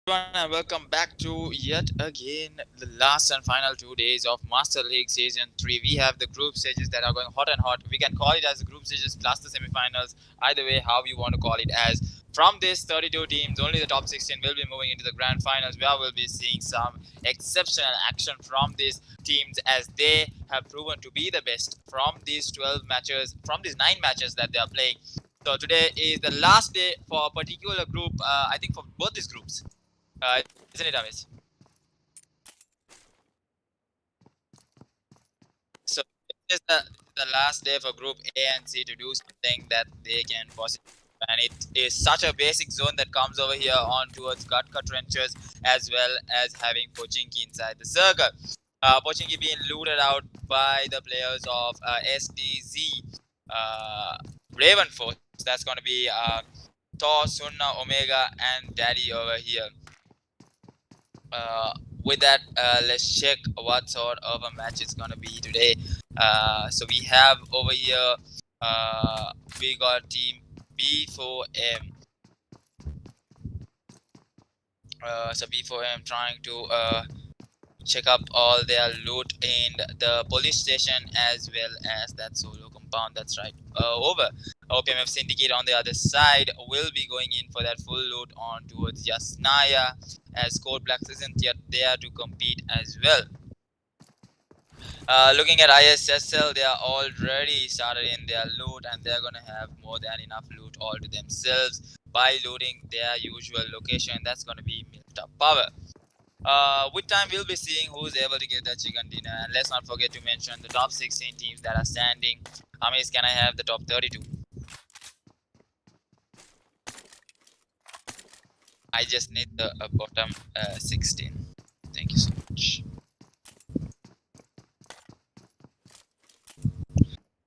Everyone, and welcome back to yet again the last and final 2 days of Master League Season 3. We have the group stages that are going hot and hot. We can call it as the group stages plus the semifinals, either way, how you want to call it as. From this 32 teams, only the top 16 will be moving into the grand finals, where we'll be seeing some exceptional action from these teams as they have proven to be the best from these 12 matches, from these 9 matches that they are playing. So today is the last day for a particular group, I think for both these groups. Isn't it, Amis? So it is the last day for Group A and C to do something that they can possibly do. And it is such a basic zone that comes over here on towards Gatka trenches, as well as having Pochinki inside the circle. Pochinki being looted out by the players of SDZ Raven Force. That's going to be Thor, Sunna, Omega, and Daddy over here. With that, let's check what sort of a match it's gonna be today. So we have over here, we got team B4M. So B4M trying to check up all their loot in the police station as well as that solo compound. That's right. Over. OPMF Syndicate on the other side will be going in for that full loot on towards Yasnaya, as CodeBlacks isn't yet there to compete as well. Looking at ISSL, they are already started in their loot and they're gonna have more than enough loot all to themselves by looting their usual location. That's gonna be Milta Power. With time, we'll be seeing who's able to get that chicken dinner. And let's not forget to mention the top 16 teams that are standing. Amis, can I have the top 32? I just need the bottom 16. Thank you so much.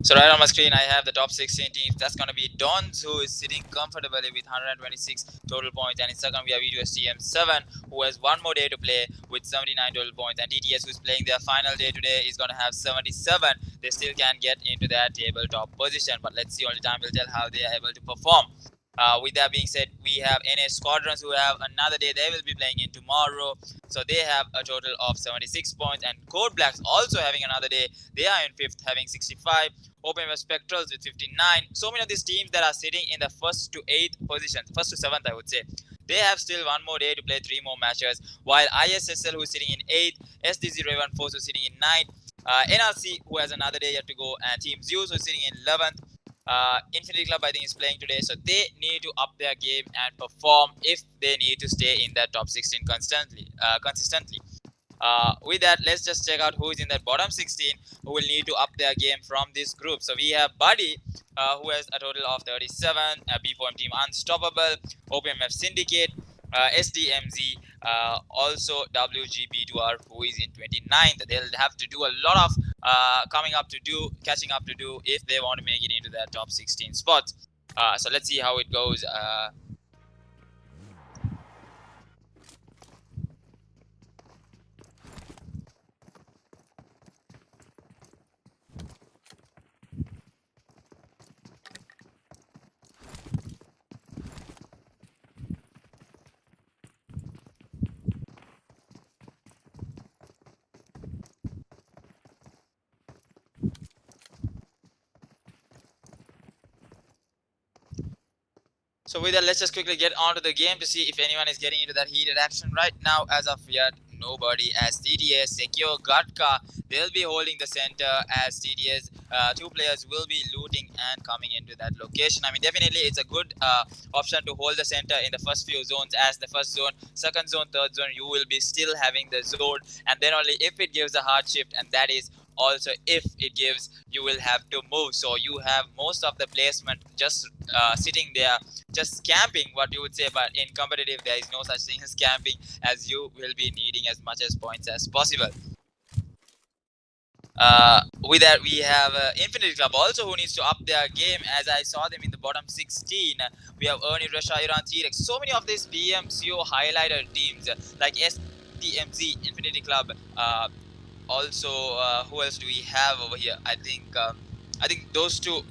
So right on my screen, I have the top 16 teams. That's going to be Dons, who is sitting comfortably with 126 total points. And in second, we have EQUINOX, who has one more day to play with 79 total points. And TTS, who's playing their final day today, is going to have 77. They still can get into that tabletop position. But let's see, only time will tell how they are able to perform. With that being said, we have NA Squadrons, who have another day. They will be playing in tomorrow. So they have a total of 76 points. And CodeBlacks also having another day. They are in 5th, having 65. OPMF Spectrals with 59. So many of these teams that are sitting in the 1st to 8th positions, 1st to 7th, I would say. They have still one more day to play 3 more matches. While ISSL, who is sitting in 8th, SDZ Raven Force, who is sitting in 9th, NRC, who has another day yet to go, and Team ZEUS, who is sitting in 11th. Infinity Club, I think, is playing today, so they need to up their game and perform if they need to stay in that top 16 consistently. With that, let's just check out who is in that bottom 16 who will need to up their game from this group. So we have BADI, who has a total of 37, B4M Team Unstoppable, OPMF Syndicate, SDMZ, also WGB2R, who is in 29th. They'll have to do a lot of catching up to do if they want to make it into that top 16 spots. So let's see how it goes. So with that, let's just quickly get onto the game to see if anyone is getting into that heated action right now. As of yet, nobody. As TDS, Secure, Gatka, they'll be holding the center. As TDS, 2 players will be looting and coming into that location. I mean, definitely it's a good option to hold the center in the first few zones. As the first zone, second zone, third zone, you will be still having the zone. And then only if it gives a hard shift, and that is also if it gives, you will have to move. So you have most of the placement just sitting there, just camping, what you would say. But in competitive, there is no such thing as camping, as you will be needing as much as points as possible. With that, we have Infinity Club also, who needs to up their game, as I saw them in the bottom 16. We have Ernie, Russia, Iran, T-Rex. So many of these BMCO highlighted teams like SDMZ, Infinity Club. Also, who else do we have over here? I think those two.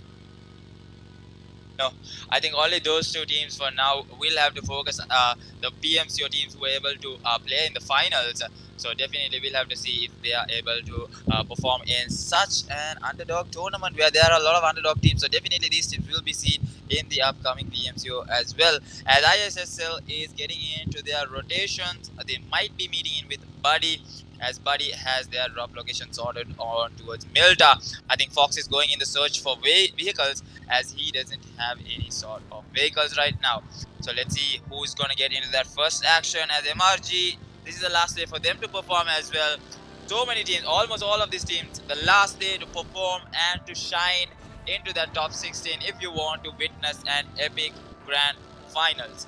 No, I think only those two teams for now will have to focus. The PMCO teams who are able to play in the finals. So definitely we'll have to see if they are able to perform in such an underdog tournament where there are a lot of underdog teams. So definitely these teams will be seen in the upcoming PMCO as well. As ISSL is getting into their rotations, they might be meeting in with BADI, as BADI has their drop location sorted on towards Milta. I think Fox is going in the search for vehicles, as he doesn't have any sort of vehicles right now. So let's see who's going to get into that first action. As MRG, this is the last day for them to perform as well. So many teams, almost all of these teams, the last day to perform and to shine into that top 16 if you want to witness an epic grand finals.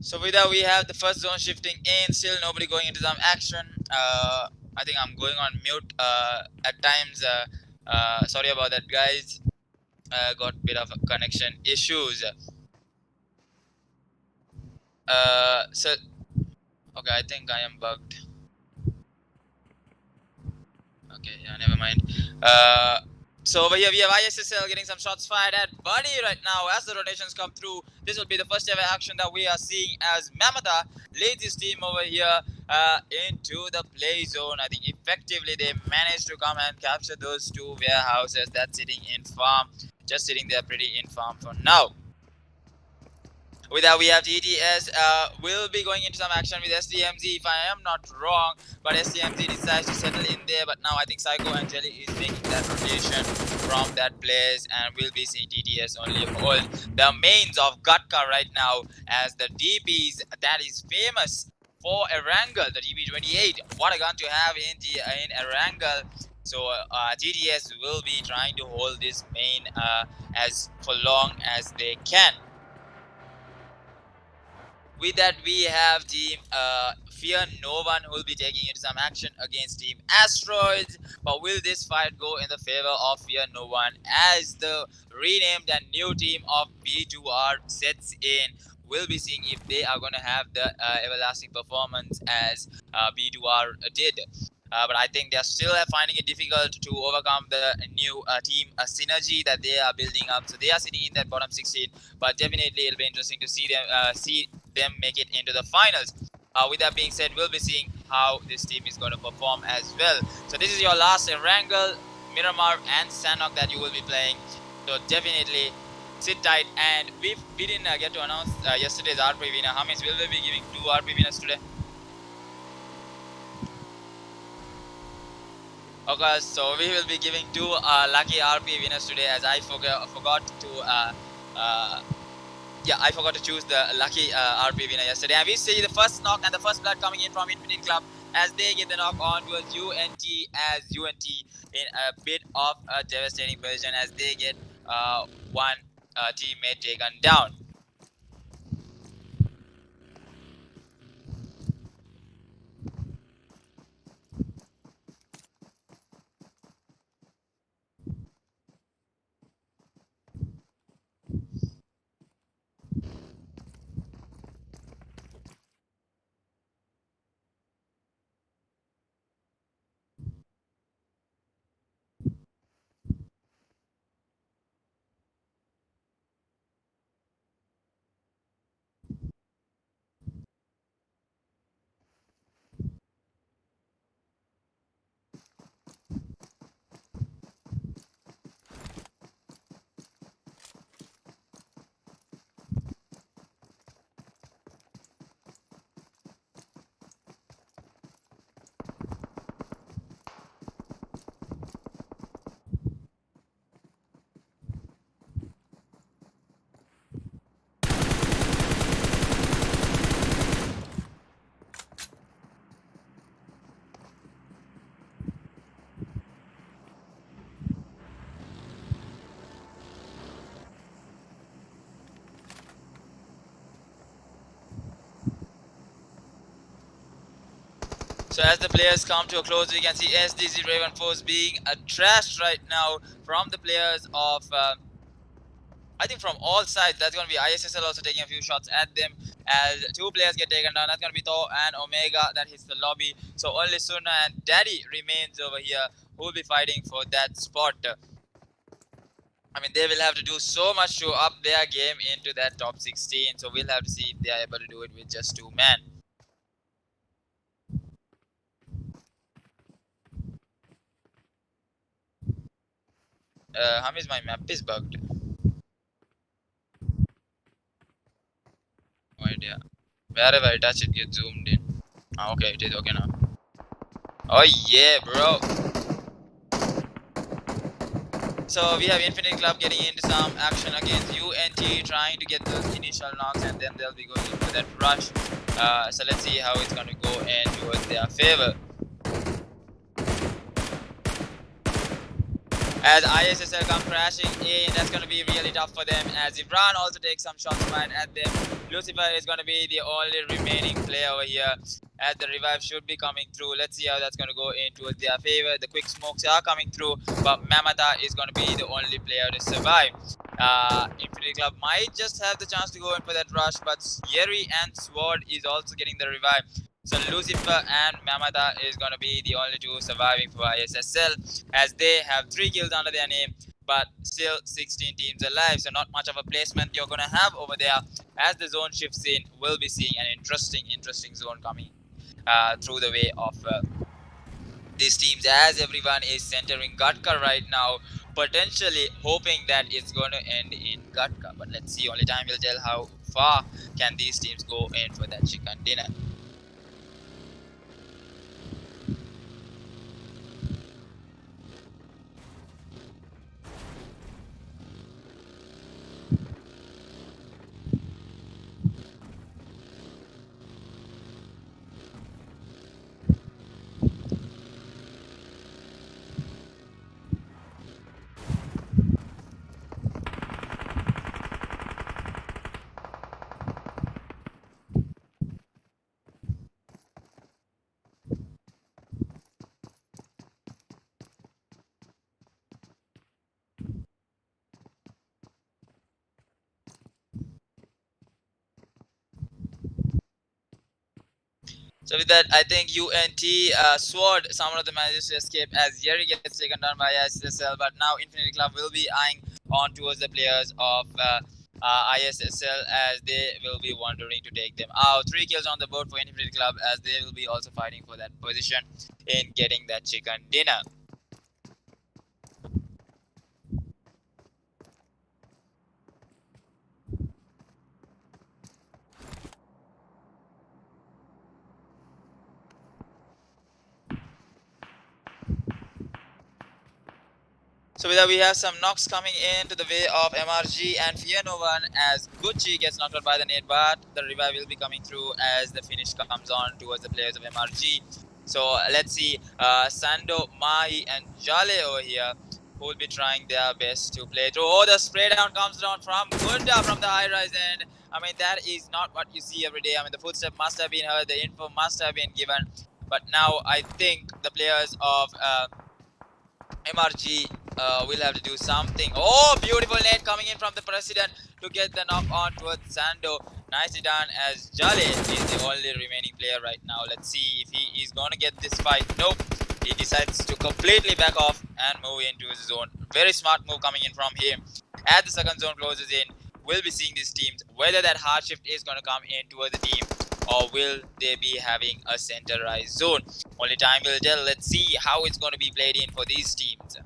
So with that, we have the first zone shifting in. Still nobody going into some action. I think I'm going on mute at times. Sorry about that, guys. Got a bit of connection issues. So okay, I think I am bugged. Okay, yeah, never mind. So over here we have ISSL getting some shots fired at BADI right now as the rotations come through. This will be the first ever action that we are seeing as Mamata leads his team over here into the play zone. I think effectively they managed to come and capture those two warehouses that's sitting in farm. Just sitting there pretty in farm for now. With that, we have TTS will be going into some action with SDMZ, if I am not wrong. But SDMZ decides to settle in there. But now I think Psycho and Jelly is making that rotation from that place, and we'll be seeing TTS only hold the mains of Gatka right now as the DPs that is famous for Erangel, the DP28. What a gun to have in Erangel. So TTS will be trying to hold this main as for long as they can. With that, we have team Fear No One who will be taking into some action against team Asteroids. But will this fight go in the favor of Fear No One as the renamed and new team of B2R sets in? We'll be seeing if they are going to have the everlasting performance as B2R did. But I think they're still finding it difficult to overcome the new team synergy that they are building up. So they are sitting in that bottom 16. But definitely it'll be interesting to see them make it into the finals. With that being said, we'll be seeing how this team is going to perform as well. So this is your last Erangel, Miramar and Sanhok that you will be playing. So definitely sit tight. And we didn't get to announce yesterday's RP winner. How many will we be giving 2 RP winners today? Okay, so we will be giving 2 lucky RP winners today, as I forgot to yeah, I forgot to choose the lucky RP winner yesterday. And we see the first knock and the first blood coming in from Infinite Club as they get the knock on towards UNT, as UNT in a bit of a devastating position as they get one teammate taken down. So as the players come to a close, we can see SDZ Raven Force being trashed right now from the players of I think from all sides. That's going to be ISSL also taking a few shots at them as two players get taken down. That's going to be Thor and Omega that hits the lobby. So only Suna and Daddy remains over here who will be fighting for that spot. I mean, they will have to do so much to up their game into that top 16. So we'll have to see if they are able to do it with just two men. How is my map is bugged? No idea. Wherever I touch it gets zoomed in. Okay, it is okay now. Oh yeah, bro. So we have Infinity Club getting into some action against UNT, trying to get those initial knocks, and then they'll be going into that rush. So let's see how it's going to go in towards their favor. As ISSL come crashing in, that's going to be really tough for them, as Ibran also takes some shots right at them. Lucifer is going to be the only remaining player over here, as the revive should be coming through. Let's see how that's going to go in towards their favor. The quick smokes are coming through, but Mamata is going to be the only player to survive. Infinity Club might just have the chance to go in for that rush, but Yeri and Sword is also getting the revive. So Lucifer and Mamata is going to be the only two surviving for ISSL, as they have 3 kills under their name, but still 16 teams alive. So not much of a placement you're going to have over there. As the zone shifts in, we'll be seeing an interesting zone coming through the way of these teams, as everyone is centering Gatka right now, potentially hoping that it's going to end in Gatka. But let's see, only time will tell how far can these teams go in for that chicken dinner. So with that, I think UNT Sword, someone of the managers to escape, as Yeri gets taken down by ISSL, but now Infinity Club will be eyeing on towards the players of ISSL, as they will be wondering to take them out. 3 kills on the board for Infinity Club, as they will be also fighting for that position in getting that chicken dinner. So with that, we have some knocks coming into the way of MRG and Fear No One, as Gucci gets knocked out by the nade, but the revive will be coming through as the finish comes on towards the players of MRG. So let's see, Sando, Mahi and Jale over here, who will be trying their best to play through. Oh, the spray down comes down from Gunda from the high rise end. I mean, that is not what you see every day. I mean, the footstep must have been heard, the info must have been given. But now I think the players of MRG will have to do something. Oh, beautiful net coming in from the president to get the knock on towards Sando. Nicely done, as Jale is the only remaining player right now. Let's see if he is going to get this fight. Nope. He decides to completely back off and move into his zone. Very smart move coming in from him. As the second zone closes in, we'll be seeing these teams, whether that hard shift is going to come in towards the team, or will they be having a centerized zone. Only time will tell. Let's see how it's going to be played in for these teams.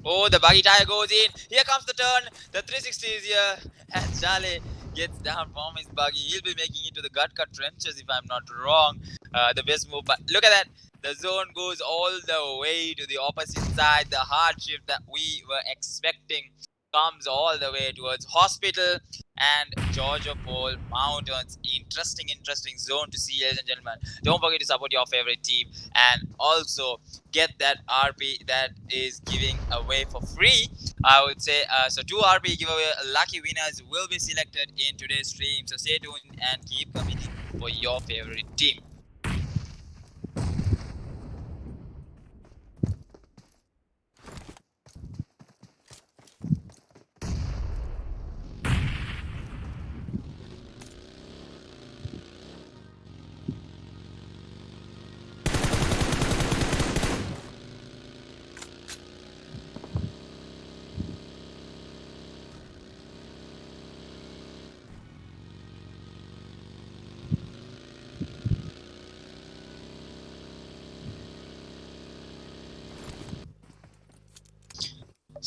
Oh, the buggy tire goes in. Here comes the turn. The 360 is here. And Jale gets down from his buggy. He'll be making it to the gut cut trenches, if I'm not wrong. The best move. But look at that. The zone goes all the way to the opposite side. The hard shift that we were expecting comes all the way towards Hospital and Georgia Pole Mountains. Interesting zone to see, ladies and gentlemen. Don't forget to support your favorite team and also get that RP that is giving away for free, I would say. So 2 RP giveaway lucky winners will be selected in today's stream. So stay tuned and keep coming for your favorite team.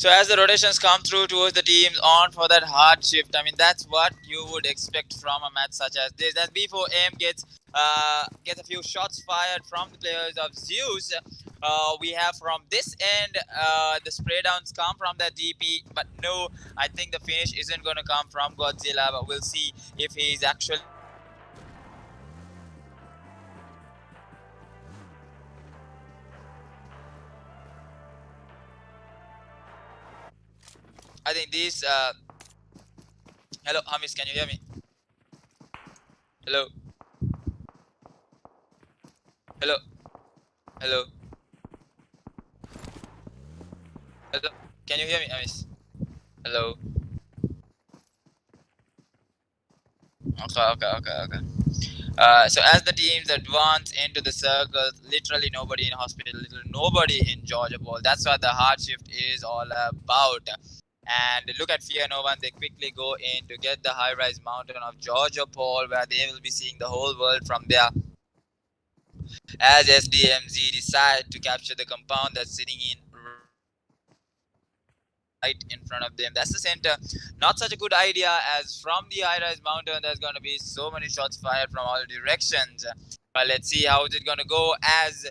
So as the rotations come through towards the teams on for that hard shift, I mean that's what you would expect from a match such as this. As B4M gets a few shots fired from the players of ZEUS. We have from this end the spray downs come from that DP, but no, I think the finish isn't going to come from Godzilla, but we'll see if he's actually. I think these. Hello, Hamis, can you hear me? Hello. Hello. Hello. Hello. Can you hear me, Hamis? Hello. Okay. So as the teams advance into the circles, literally nobody in hospital, literally nobody in Georgia Ball. That's what the hard shift is all about. And look at Fear No One, they quickly go in to get the high-rise mountain of Georgia Pole, where they will be seeing the whole world from there. As SDMZ decide to capture the compound that's sitting in right in front of them. That's the center. Not such a good idea, as from the high-rise mountain, there's going to be so many shots fired from all directions. But let's see how is it going to go, as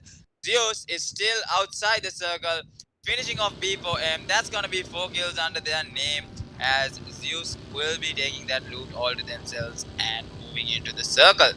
ZEUS is still outside the circle. Finishing off B4M, that's gonna be 4 kills under their name, as ZEUS will be taking that loot all to themselves and moving into the circle.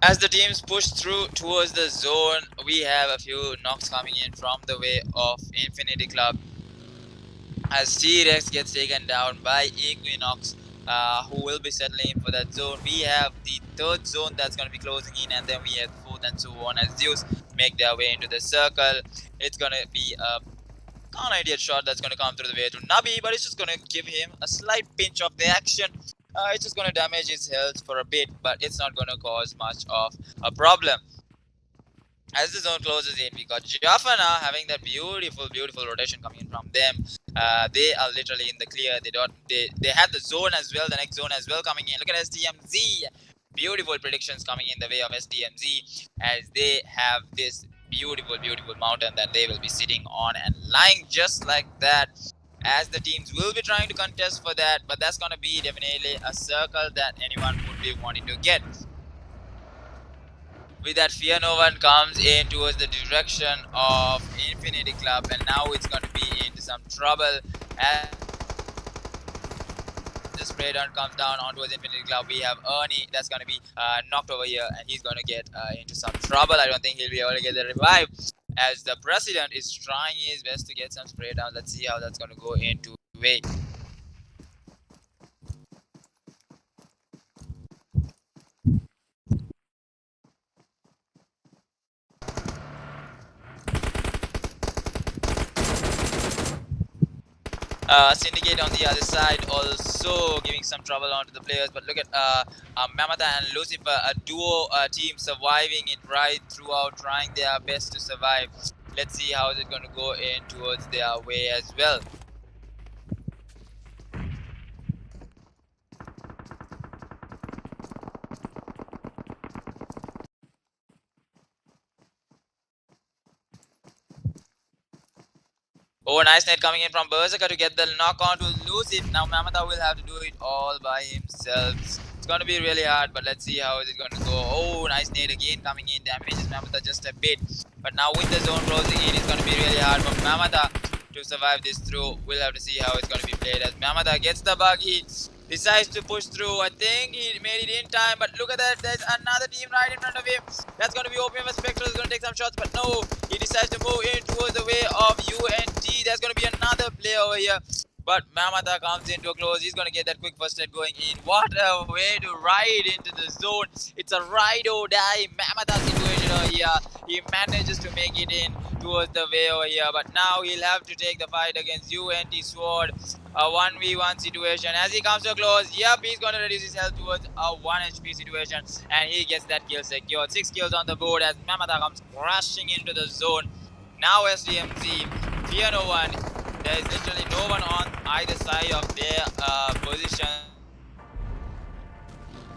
As the teams push through towards the zone, we have a few knocks coming in from the way of Infinity Club. As T-Rex gets taken down by EQUINOX, who will be settling in for that zone. We have the third zone that's going to be closing in, and then we have the fourth and so on, as ZEUS make their way into the circle. It's going to be a kind of idiot shot that's going to come through the way to Nabi, but it's just going to give him a slight pinch of the action. It's just going to damage his health for a bit, but it's not going to cause much of a problem. As the zone closes in, we got JFN having that beautiful rotation coming in from them. They are literally in the clear. They have the zone as well, the next zone as well coming in. Look at SDMZ. Beautiful predictions coming in the way of SDMZ, as they have this beautiful mountain that they will be sitting on and lying just like that, as the teams will be trying to contest for that, but that's going to be definitely a circle that anyone would be wanting to get. With that, Fear No One comes in towards the direction of Infinity Club, and now it's going to be into some trouble. As the spray down comes down onto Infinity Club, we have Ernie that's going to be knocked over here, and he's going to get into some trouble. I don't think he'll be able to get the revive, as the president is trying his best to get some spray down. Let's see how that's going to go into way. Syndicate on the other side also giving some trouble onto the players, but look at Mamata and Lucifer, a duo team surviving it right throughout, trying their best to survive. Let's see how is it going to go in towards their way as well. Oh, nice net coming in from Berserker to get the knock on to lose it. Now Mamata will have to do it all by himself. It's going to be really hard, but let's see how is it going to go. Oh, nice net again coming in. Damages Mamata just a bit. But now with the zone closing in, it's going to be really hard for Mamata to survive this through. We'll have to see how it's going to be played as Mamada gets the bug. He decides to push through. I think he made it in time, but look at that. There's another team right in front of him. That's going to be OPMF Spectrals. Going to take some shots, but no. He decides to move in towards the way of UNT. There's going to be another player over here. But Mamata comes into a close. He's going to get that quick first hit going in. What a way to ride into the zone. It's a ride or die Mamata situation over here. He manages to make it in towards the way over here. But now he'll have to take the fight against UNT Sword. A 1v1 situation. As he comes to a close, yep, he's going to reduce his health towards a 1 HP situation. And he gets that kill secured. 6 kills on the board as Mamata comes crashing into the zone. Now SDMZ, fear no one. There is literally no one on either side of their position.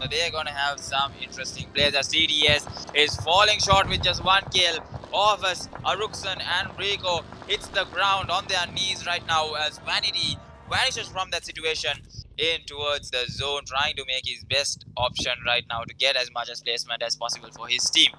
So they are going to have some interesting plays. As CDS is falling short with just 1 kill. Office, Aruksan and Rico hits the ground on their knees right now as Vanity vanishes from that situation in towards the zone, trying to make his best option right now to get as much as placement as possible for his team.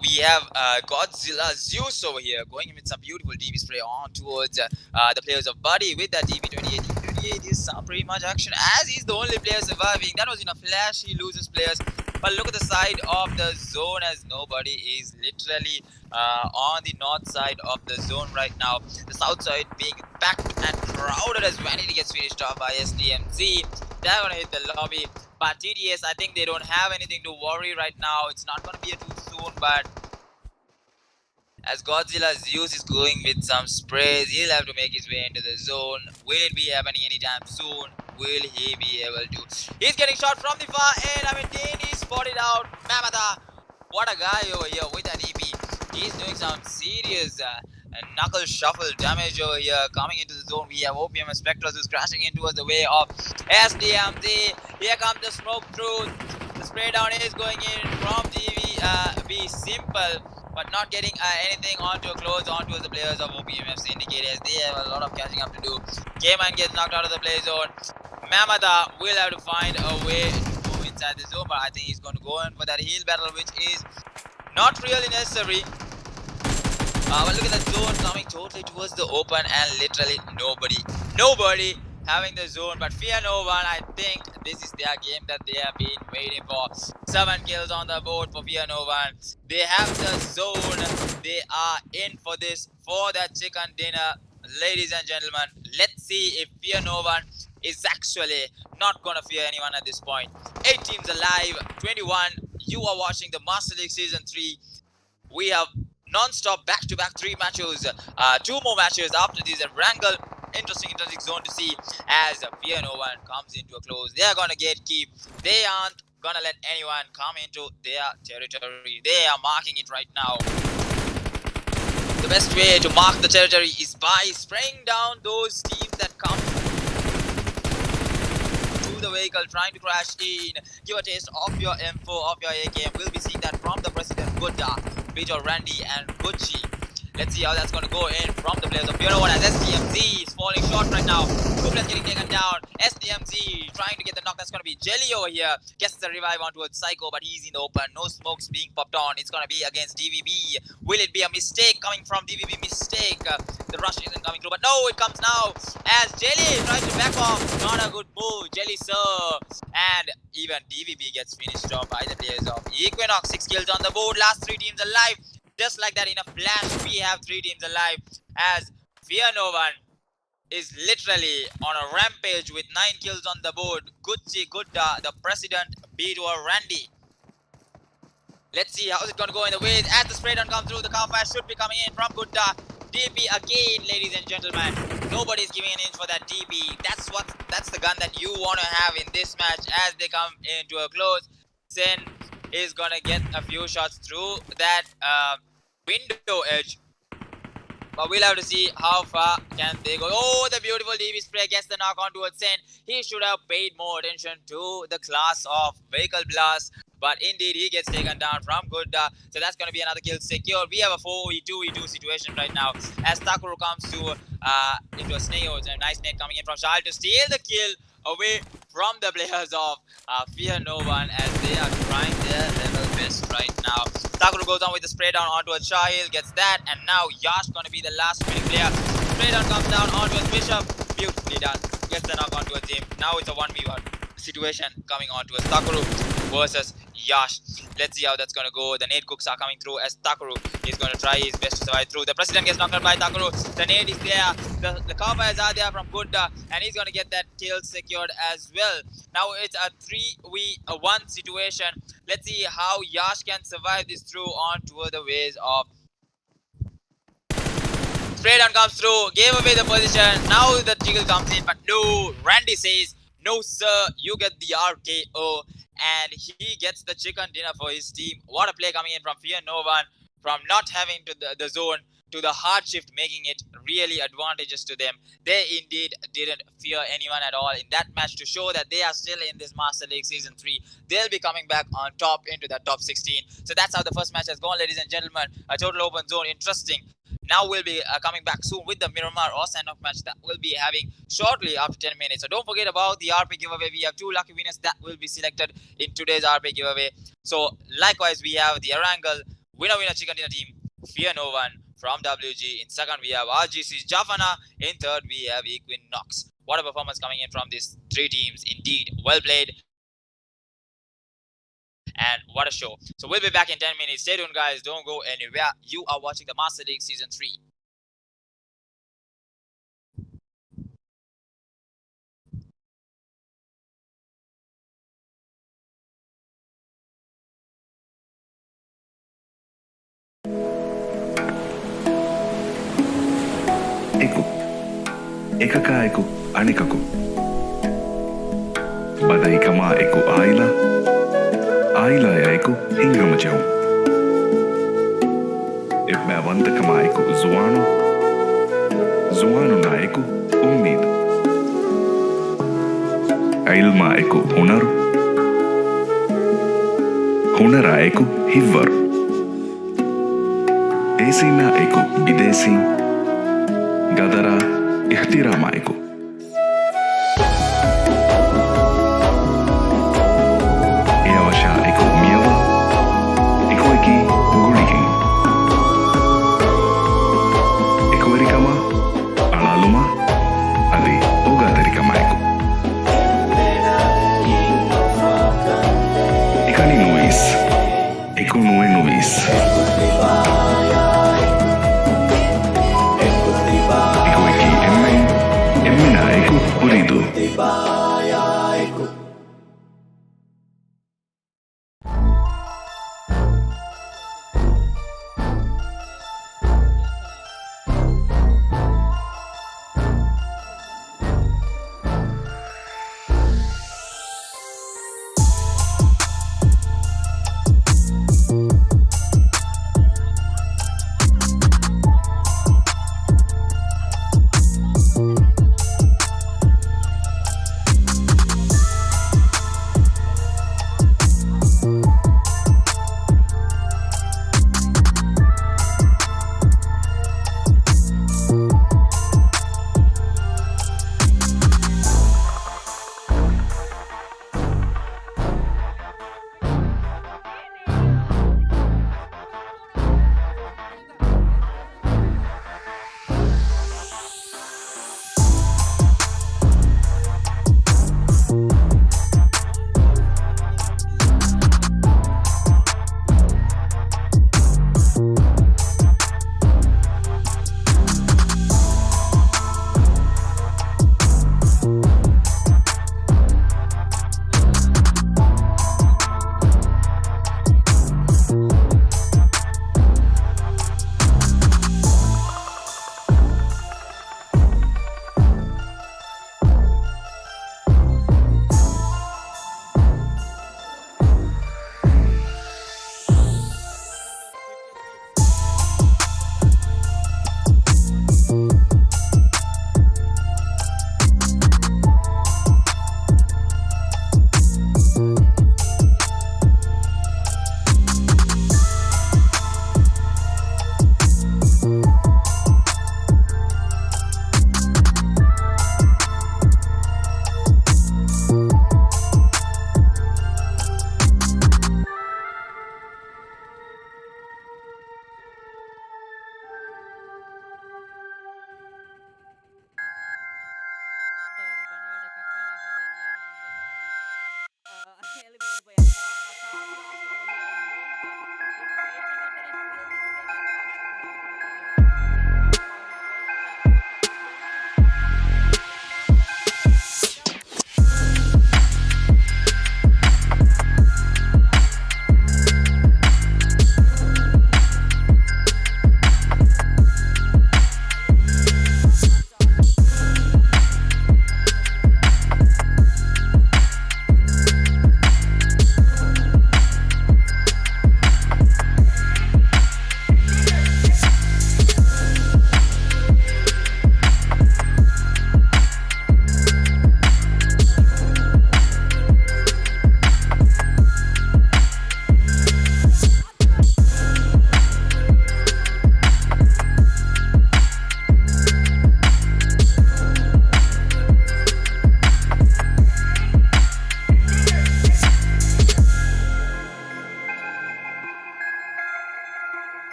We have Godzilla ZEUS over here going with some beautiful DB spray on towards the players of BADI with that DB 28. 28 is some pretty much action as he's the only player surviving. That was in a flash, he loses players. But look at the side of the zone as nobody is literally on the north side of the zone right now. The south side being packed and crowded as Vanity gets finished off by SDMZ. They're going to hit the lobby. But TDS, I think they don't have anything to worry right now. It's not going to be a too soon, but as Godzilla ZEUS is going with some sprays, he'll have to make his way into the zone. Will it be happening anytime soon? Will he be able to? He's getting shot from the far end. I mean, Danny spotted out. Mamata, what a guy over here with that EP. He's doing some serious knuckle shuffle damage over here. Coming into the zone, we have OPMF Spectrals who's crashing in towards the way of SDMZ. Here comes the smoke through. The spray down is going in from DV. Simple, but not getting anything onto a close onto the players of OPMF Syndicate as they have a lot of catching up to do. K-Man gets knocked out of the play zone. Mamata will have to find a way to move inside the zone, but I think he's going to go in for that heal battle, which is not really necessary. But look at the zone coming totally towards the open and literally nobody having the zone. But fear no one, I think this is their game that they have been waiting for. 7 kills on the board for fear no one. They have the zone. They are in for this, for that chicken dinner. Ladies and gentlemen, let's see if fear no one is actually not gonna fear anyone at this point. 8 teams alive, 21. You are watching the Master League Season 3. We have non-stop back-to-back 3 matches. 2 more matches after this. Erangel, interesting zone to see as fear no one comes into a close. They are gonna gatekeep. They aren't gonna let anyone come into their territory. They are marking it right now. The best way to mark the territory is by spraying down those teams that come to the vehicle trying to crash in. Give a taste of your M4, of your AK. We'll be seeing that from the President Buddha, Peter, Randy and Gucci. Let's see how that's going to go in from the players of Bureau. As SDMZ is falling short right now. 2 players getting taken down. SDMZ trying to get the knock. That's going to be Jelly over here. Gets the revive on towards Psycho, but he's in the open. No smokes being popped on. It's going to be against DVB. Will it be a mistake coming from DVB? Mistake. The rush isn't coming through, but no, it comes now. As Jelly tries to back off. Not a good move. Jelly, sir. And even DVB gets finished off by the players of EQUINOX. 6 kills on the board. Last 3 teams alive. Just like that, in a flash, we have 3 teams alive as fear no one is literally on a rampage with 9 kills on the board. Gucci, Gudda, the President, B4M Randy. Let's see how's it going to go in the ways as the spray down comes through. The car fire should be coming in from Gudda. DP again, ladies and gentlemen. Nobody's giving an inch for that DP. That's the gun that you want to have in this match as they come into a close. Sen is gonna get a few shots through that window edge, but we'll have to see how far can they go. Oh, the beautiful DB spray gets the knock on towards Sen. He should have paid more attention to the class of vehicle blast, but indeed he gets taken down from Gudda. So that's gonna be another kill secured. We have a 4v2 situation right now as Takuru comes to into a snake. A nice net coming in from Shal to steal the kill away from the players of fear no one as they are trying their level best right now. Takuru goes down with the spray down onto a Shahil, gets that, and now Yash gonna be the last winning player. Spray down comes down onto a Bishop, beautifully done, gets the knock onto a team. Now it's a 1v1 situation coming onto a Takuru versus Yash. Let's see how that's gonna go. The nade cooks are coming through as Takuru is gonna try his best to survive through. The president gets knocked out by Takuru. The nade is there. The car fires are there from Buddha, and he's gonna get that kill secured as well. Now it's a 3v1 situation. Let's see how Yash can survive this through onto the ways of. Spray down comes through, gave away the position. Now the jiggle comes in, but no. Randy says, no sir, you get the RKO, and he gets the chicken dinner for his team. What a play coming in from Fear No One, from not having to the zone to the hard shift, making it really advantageous to them. They indeed didn't fear anyone at all in that match to show that they are still in this Master League Season 3. They'll be coming back on top into the top 16. So that's how the first match has gone, ladies and gentlemen. A total open zone, interesting. Now we'll be coming back soon with the Miramar or Sanhok match that we'll be having shortly after 10 minutes. So don't forget about the RP giveaway. We have 2 lucky winners that will be selected in today's RP giveaway. So likewise, we have the Erangel winner chicken dinner team, Fear No One from WG. In second, we have RGCxJFN. In third, we have EQUINOX. What a performance coming in from these 3 teams. Indeed, well played. And what a show. So we'll be back in 10 minutes. Stay tuned, guys. Don't go anywhere. You are watching the Master League Season 3. Ekaka eku anikaku. Badai kama eku aila. Aila ya eku hingama jau. Ebba wanta kama eku zuano. Zuano na eku ummid. Ilma eku hunar. Hunara eku hivvar. Esina eku bidesi. Gadara ihtirama eku.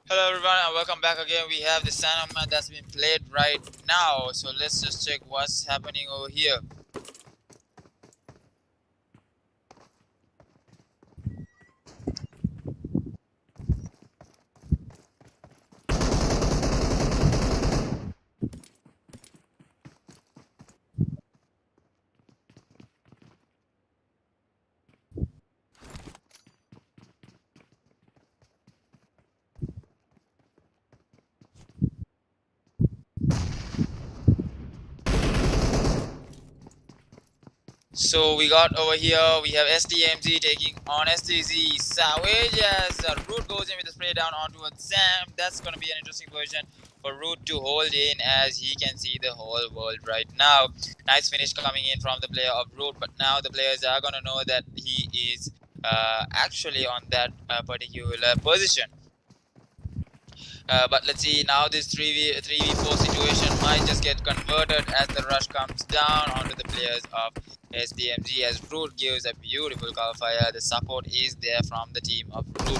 Hello everyone and welcome back again. We have the Sanhok map that's been played right now. So let's just check what's happening over here. So we got over here, we have SDMZ taking on SDZ Savage as Root goes in with the spray down onto Sam. That's going to be an interesting position for Root to hold in as he can see the whole world right now. Nice finish coming in from the player of Root, but now the players are going to know that he is actually on that particular position. But let's see, now this 3v4 situation might just get converted as the rush comes down onto the players of SDMZ as Root gives a beautiful cover fire. The support is there from the team of Root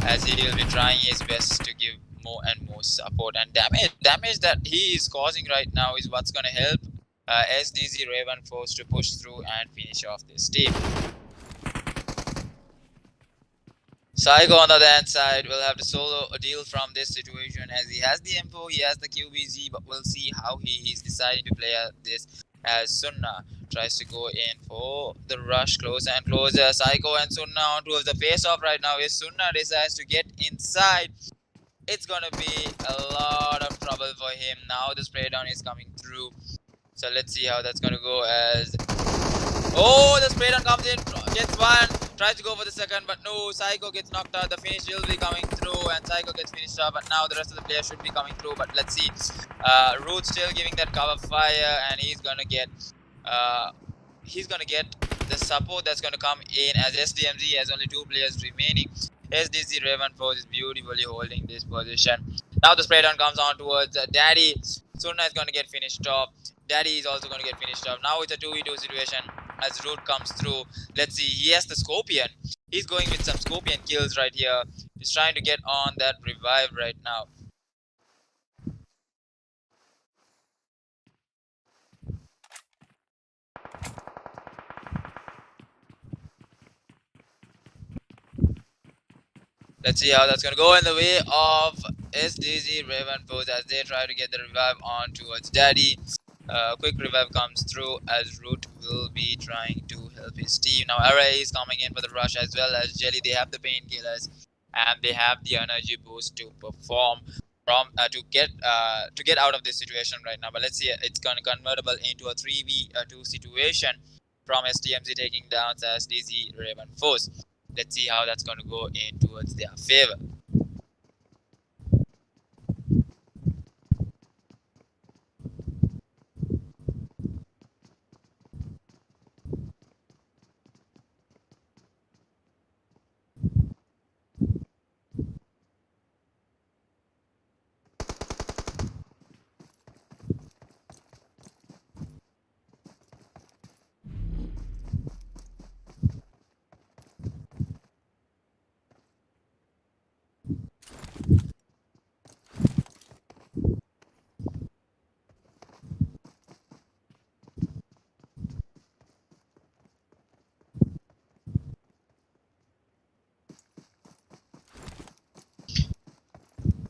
as he will be trying his best to give more and more support and damage that he is causing right now is what's going to help SDZ Raven Force to push through and finish off this team. Psycho on the other hand side will have to solo a deal from this situation as he has the M4, he has the QBZ, but we'll see how he is deciding to play this as Sunna tries to go in for the rush closer and closer. Psycho and Sunna onto the face off right now. If Sunna decides to get inside, it's gonna be a lot of trouble for him. Now the spray down is coming through. So let's see how that's gonna go as oh, the spray down comes in, gets one, tries to go for the second, but no, Psycho gets knocked out. The finish will be coming through, and Psycho gets finished up. But now the rest of the players should be coming through. But let's see, Root still giving that cover fire, and he's gonna get the support that's gonna come in as SDMZ has only 2 players remaining. SDZ Raven Force is beautifully holding this position. Now the spray down comes on towards Daddy. Sunna is gonna get finished off. Daddy is also gonna get finished off. Now it's a 2v2 situation as Root comes through. Let's see, he has the Scorpion. He's going with some Scorpion kills right here. He's trying to get on that revive right now. Let's see how that's going to go in the way of SDZ Raven Force as they try to get the revive on towards Daddy. Quick revive comes through as Root will be trying to help his team. Now Array is coming in for the rush as well as Jelly. They have the painkillers and they have the energy boost to perform from to get out of this situation right now. But let's see, it's going to convertible into a 3v2 situation from SDMZ taking down SDZ Raven Force. Let's see how that's going to go in towards their favor.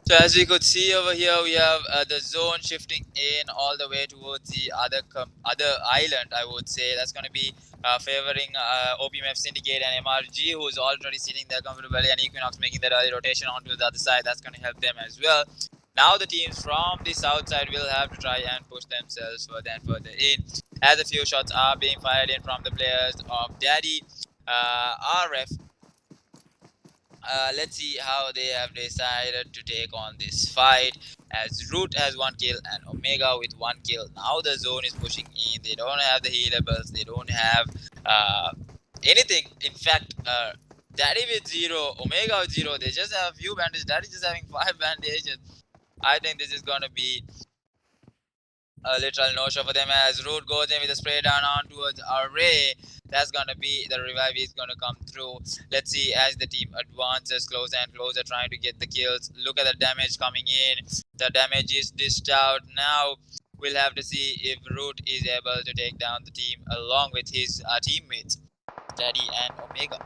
So as we could see over here, we have the zone shifting in all the way towards the other island. I would say that's going to be favoring OPMF Syndicate and MRG, who's already sitting there comfortably, and EQUINOX making that early rotation onto the other side. That's going to help them as well. Now the teams from the south side will have to try and push themselves further and further in, as a few shots are being fired in from the players of Daddy, RF. Let's see how they have decided to take on this fight as Root has 1 kill and Omega with 1 kill. Now the zone is pushing in. They don't have the healables. They don't have anything. In fact, Daddy with 0, Omega with 0. They just have a few bandages. Daddy just having 5 bandages. I think this is going to be A literal no-show for them as Root goes in with a spray down on towards Array. That's gonna be the revive is gonna come through. Let's see as the team advances closer and closer, trying to get the kills. Look at the damage coming in. The damage is dished out now. We'll have to see if Root is able to take down the team along with his teammates, BADI and Omega.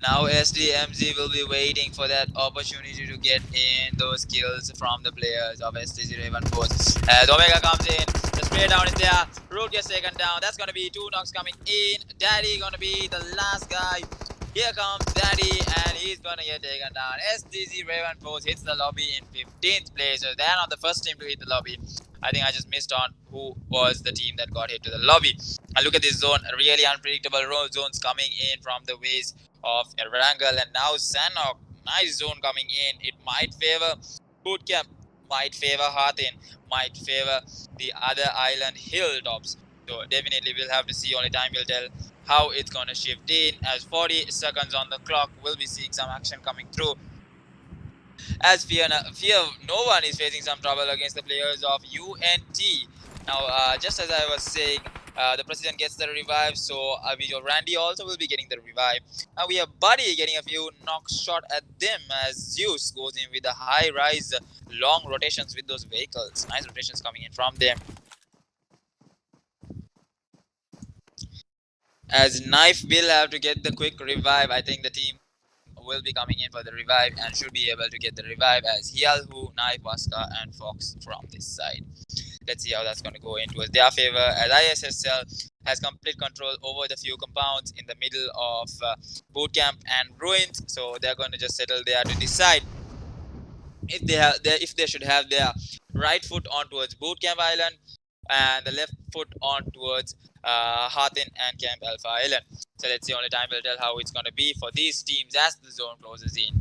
Now SDMZ will be waiting for that opportunity to get in those kills from the players of ST014. As Omega comes in, the spray down is there. Root gets taken down. That's going to be 2 knocks coming in. Daddy going to be the last guy. Here comes Daddy and he's going to get taken down. STZ Raven Force hits the lobby in 15th place. So they're not the first team to hit the lobby. I think I just missed on who was the team that got hit to the lobby. And look at this zone. Really unpredictable zones coming in from the ways of Erangel and now Sanhok. Nice zone coming in. It might favor Bootcamp, might favor Hathin, might favor the other island hilltops. So definitely we'll have to see. Only time will tell how it's going to shift in. As 40 seconds on the clock, we'll be seeing some action coming through. As fear no one is facing some trouble against the players of UNT. Now, just as I was saying, the president gets the revive, so Randy also will be getting the revive. Now we have BADI getting a few knocks shot at them as ZEUS goes in with a high rise, long rotations with those vehicles. Nice rotations coming in from them. As Knife will have to get the quick revive. I think the team will be coming in for the revive and should be able to get the revive as Hialhu, Knife, Vaska and Fox from this side. Let's see how that's going to go in towards their favor as ISSL has complete control over the few compounds in the middle of Bootcamp and Ruins. So they're going to just settle there to decide if they should have their right foot on towards Bootcamp Island and the left foot on towards Hathin and Camp Alpha Island. So let's see. Only time will tell how it's going to be for these teams as the zone closes in.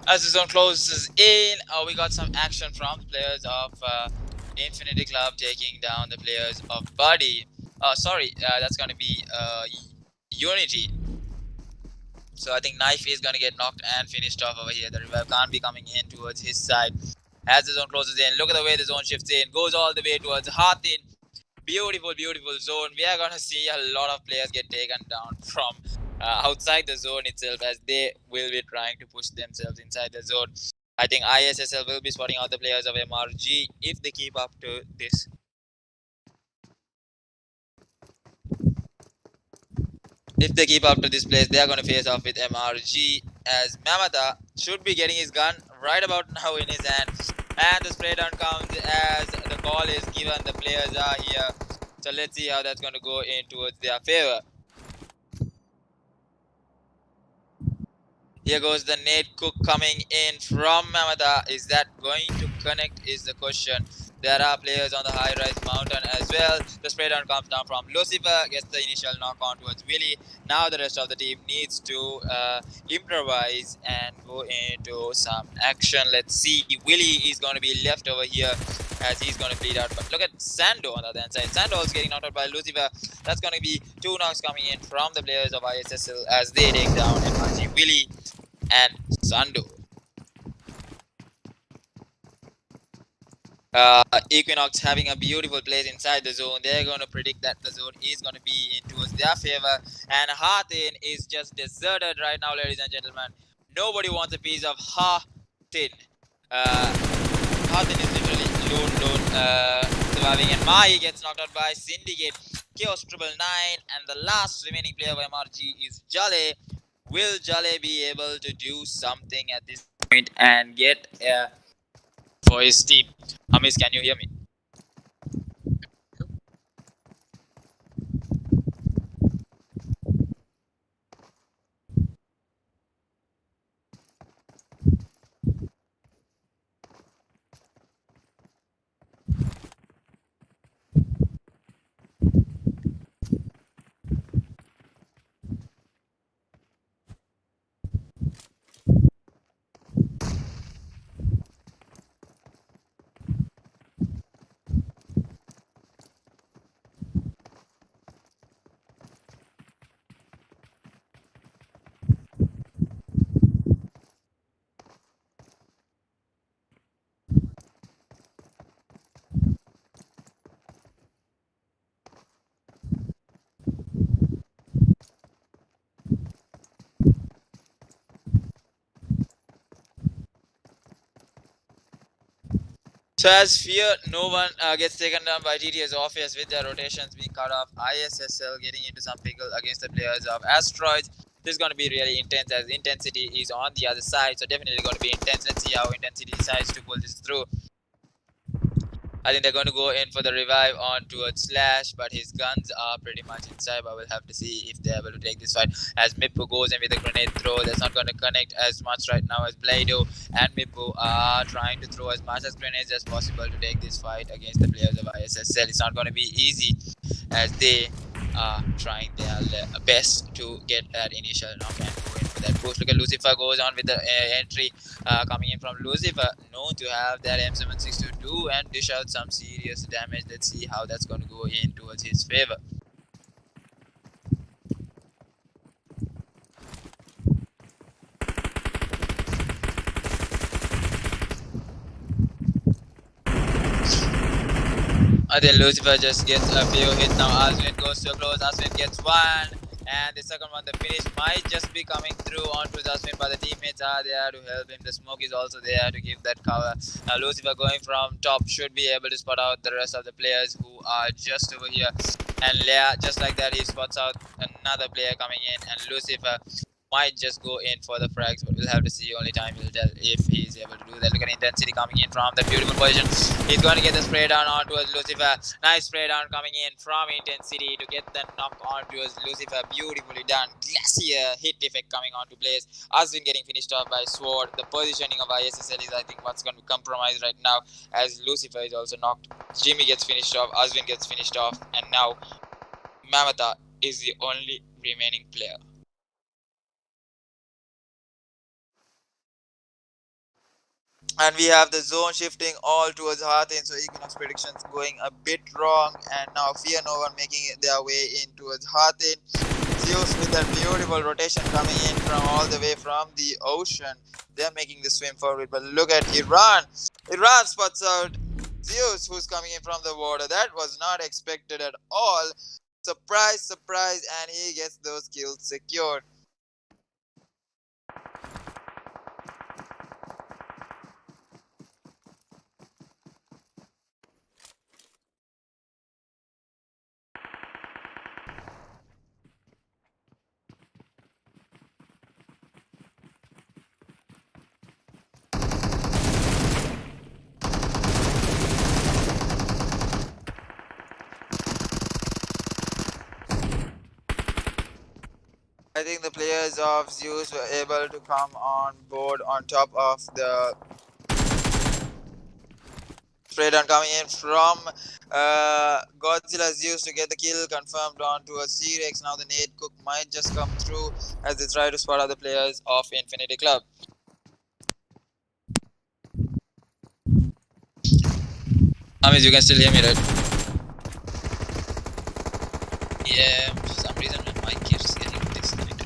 As the zone closes in, we got some action from the players of Infinity Club taking down the players of BADI. That's going to be Unity. So I think Knife is going to get knocked and finished off over here. The revive can't be coming in towards his side. As the zone closes in, look at the way the zone shifts in. Goes all the way towards Hathin. Beautiful, beautiful zone. We are going to see a lot of players get taken down from outside the zone itself as they will be trying to push themselves inside the zone. I think ISSL will be spotting out the players of MRG if they keep up to this. If they keep up to this place, they are going to face off with MRG as Mamata should be getting his gun right about now in his hand. And the spray down comes as the call is given. The players are here. So let's see how that's going to go in towards their favor. Here goes the nade cook coming in from Mamata. Is that going to connect is the question. There are players on the high-rise mountain as well. The spray down comes down from Lucifer, gets the initial knock on towards Willy. Now the rest of the team needs to improvise and go into some action. Let's see. Willy is going to be left over here as he's going to bleed out. But look at Sando on the other hand side. Sando also getting knocked out by Lucifer. That's going to be 2 knocks coming in from the players of ISSL as they take down MRG, Willy and Sando. Equinox having a beautiful place inside the zone. They're going to predict that the zone is going to be in towards their favor. And Hatin is just deserted right now, ladies and gentlemen. Nobody wants a piece of Hatin. Hatin is literally lone surviving. And Mai gets knocked out by Syndicate. Chaos 999. And the last remaining player of MRG is Jale. Will Jale be able to do something at this point and get for his team? Amis, can you hear me? So as fear, no one gets taken down by TTS Office with their rotations being cut off. ISSL getting into some pickle against the players of Asteroids. This is going to be really intense as Intensity is on the other side. So definitely going to be intense. Let's see how Intensity decides to pull this through. I think they're going to go in for the revive on towards Slash, but his guns are pretty much inside. But we'll have to see if they're able to take this fight. As Mippu goes in with a grenade throw, that's not going to connect as much right now as Blado and Mippu are trying to throw as much as grenades as possible to take this fight against the players of ISSL. It's not going to be easy as they are trying their best to get that initial knock and go in for that push. Look at Lucifer goes on with the entry coming in from Lucifer, known to have that M762 and dish out some serious damage. Let's see how that's going to go in towards his favor. I think Lucifer just gets a few hits now. Aswin goes so close. Aswin gets one. And the second one, the finish might just be coming through onto Aswin, but the teammates are there to help him. The smoke is also there to give that cover. Now Lucifer going from top should be able to spot out the rest of the players who are just over here. And Leia, just like that, he spots out another player coming in. And Lucifer might just go in for the frags, but we'll have to see. Only time will tell if he's able to do that. Look at Intensity coming in from that beautiful position. He's going to get the spray down onto Lucifer. Nice spray down coming in from Intensity to get the knock onto Lucifer. Beautifully done. Glacier hit effect coming onto place. Aswin getting finished off by Sword. The positioning of ISSL is, I think, what's going to be compromised right now, as Lucifer is also knocked. Jimmy gets finished off. Aswin gets finished off. And now Mamata is the only remaining player. And we have the zone shifting all towards Hatin, so Equinox predictions going a bit wrong. And now Fear No One making their way in towards Hatin. ZEUS with that beautiful rotation coming in from all the way from the ocean. They're making the swim forward, but look at Iran. Iran spots out ZEUS, who's coming in from the water. That was not expected at all. Surprise, surprise, and he gets those kills secured. I think the players of ZEUS were able to come on board on top of the Spray down coming in from Godzilla Zeus to get the kill confirmed onto a C-Rex. Now the nade cook might just come through as they try to spot other players of Infinity Club. Amiz, you can still hear me, right? Yeah, for some reason my mic keeps getting disconnected.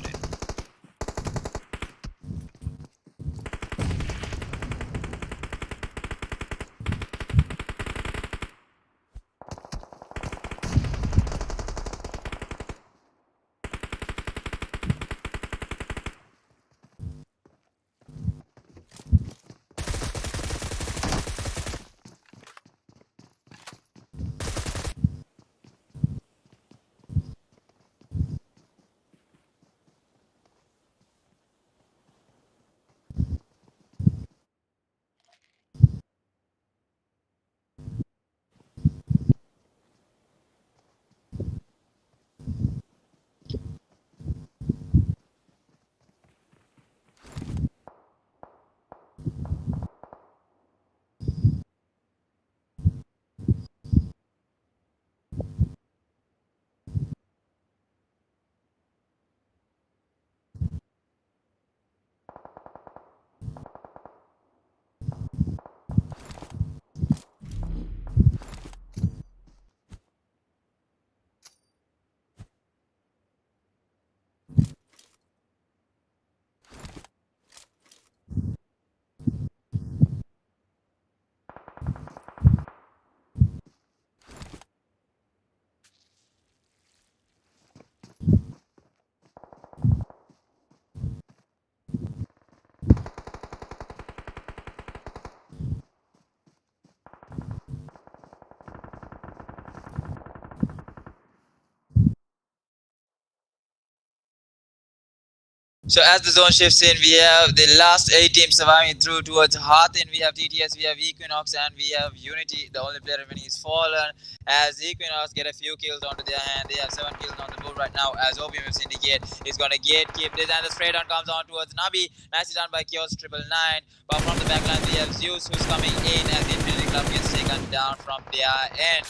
So as the zone shifts in, we have the last 8 teams surviving through towards Hathin. We have TTS, we have Equinox, and we have Unity. The only player remaining is Fallen. As Equinox get a few kills onto their hand, they have 7 kills on the board right now. As OPMF Syndicate is gonna gatekeep this, and the spray down comes on towards Nabi. Nicely done by Kios 999. But from the backline, we have ZEUS who's coming in as the Infinity Club gets taken down from their end.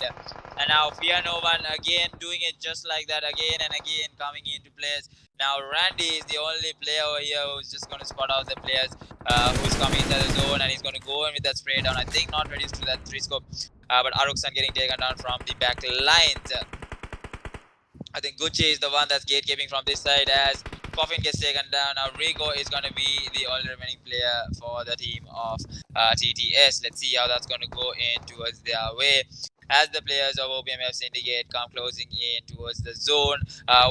And now Fear No One again doing it just like that again and again coming into place. Now Randy is the only player over here who's just going to spot out the players who's coming into the zone, and he's going to go in with that spray down. I think not reduced to that 3 scope, but Aruksan getting taken down from the back lines. I think Gucci is the one that's gatekeeping from this side as Coffin gets taken down. Now Rico is going to be the only remaining player for the team of TTS. Let's see how that's going to go in towards their way. As the players of OPMF Syndicate come closing in towards the zone,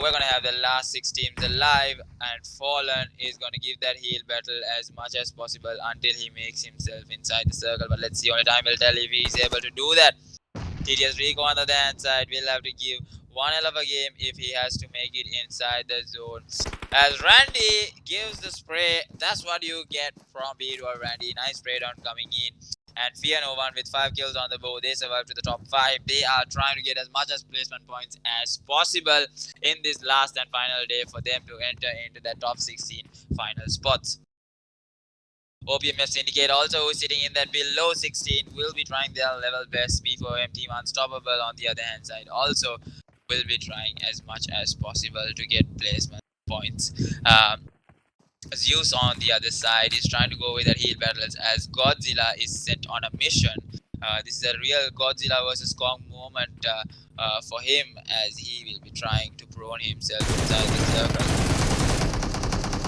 we're going to have the last 6 teams alive, and Fallen is going to give that heal battle as much as possible until he makes himself inside the circle. But let's see, only time will tell if he's able to do that. TTS Rico on the other hand side will have to give one hell of a game if he has to make it inside the zone. As Randy gives the spray, that's what you get from B4M Randy. Nice spray down coming in. And Fear No One with 5 kills on the board, they survive to the top 5. They are trying to get as much as placement points as possible in this last and final day for them to enter into the top 16 final spots. OPMF Syndicate also, who is sitting in that below 16, will be trying their level best. B4M Team Unstoppable on the other hand side also will be trying as much as possible to get placement points. ZEUS on the other side is trying to go with that heal battles as Godzilla is sent on a mission. This is a real Godzilla versus Kong moment for him, as he will be trying to prone himself inside the circle.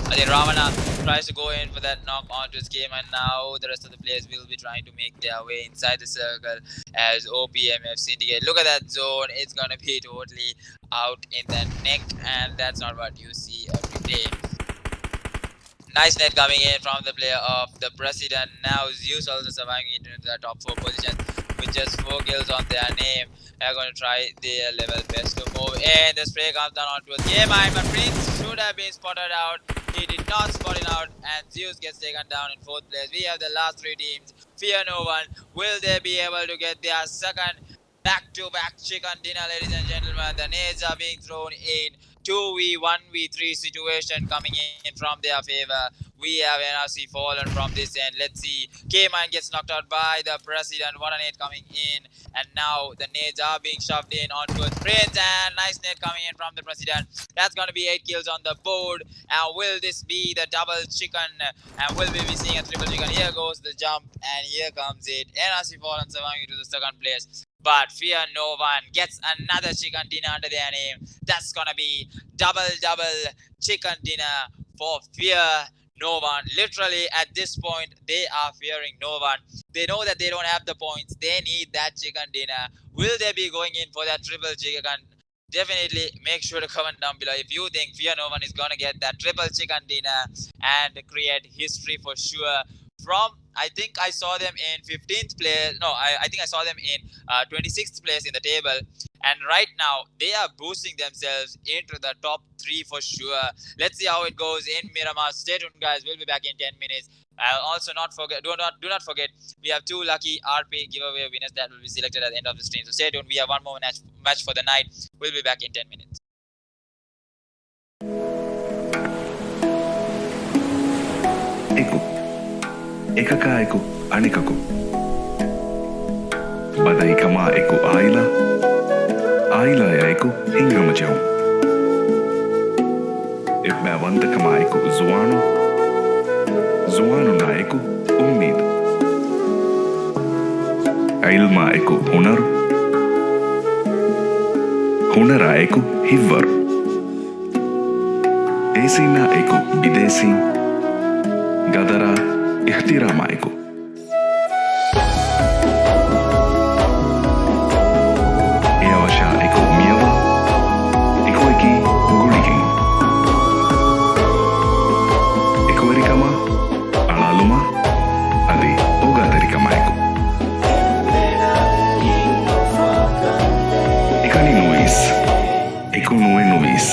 I think Ravana tries to go in for that knock onto his game, and now the rest of the players will be trying to make their way inside the circle as OPMF Syndicate. Look at that zone, it's gonna be totally out in the neck, and that's not what you see every day. Nice net coming in from the player of the President. Now ZEUS also surviving into the top 4 positions with just 4 kills on their name. They're going to try their level best to move in. The spray comes down onto a game, but Prince should have been spotted out. He did not spot it out, and ZEUS gets taken down in 4th place. We have the last 3 teams. Fear No One. Will they be able to get their second back-to-back chicken dinner, ladies and gentlemen? The nades are being thrown in 2v1v3 situation coming in from their favor. We have NRC fallen from this end. Let's see. K-Mine gets knocked out by the president. What a nade coming in. And now the nades are being shoved in onto its brains. And nice nade coming in from the president. That's going to be 8 kills on the board. And will this be the double chicken? And will we be seeing a triple chicken? Here goes the jump. And here comes it. NRC fallen surviving to the second place. But Fear No One gets another chicken dinner under their name. That's going to be double chicken dinner for Fear No One. Literally at this point they are fearing no one. They know that they don't have the points. They need that chicken dinner. Will they be going in for that triple chicken? Definitely make sure to comment down below if you think Fear No One is gonna get that triple chicken dinner and create history for sure. From I think I saw them in 15th place. No, I think I saw them in 26th place in the table. And right now, they are boosting themselves into the top 3 for sure. Let's see how it goes in Miramar. Stay tuned, guys. We'll be back in 10 minutes. I'll also not forget, do not forget, we have 2 lucky RP giveaway winners that will be selected at the end of the stream. So stay tuned. We have one more match for the night. We'll be back in 10 minutes. එකකා එකු අනිකකු බදයි කමා එකු ආයිලා ආයිලාය එකු හිංගමජවුම් එබ්බෑ වන්දකමා එකු ޒުވާނު ޒުވާނު නායකු උම්මීද් ޢިލްމާ එකු හުނަރު හුනරާ එකු හිව්වරු ඒසිනා එකු විදේසීන් ගදරා احترامائكم يا وشائكم ميوا إكويكي غوليكي إكويريكما ألالوما أدي أوغاتريكمائكم إكاني نويس إكو نوي نويس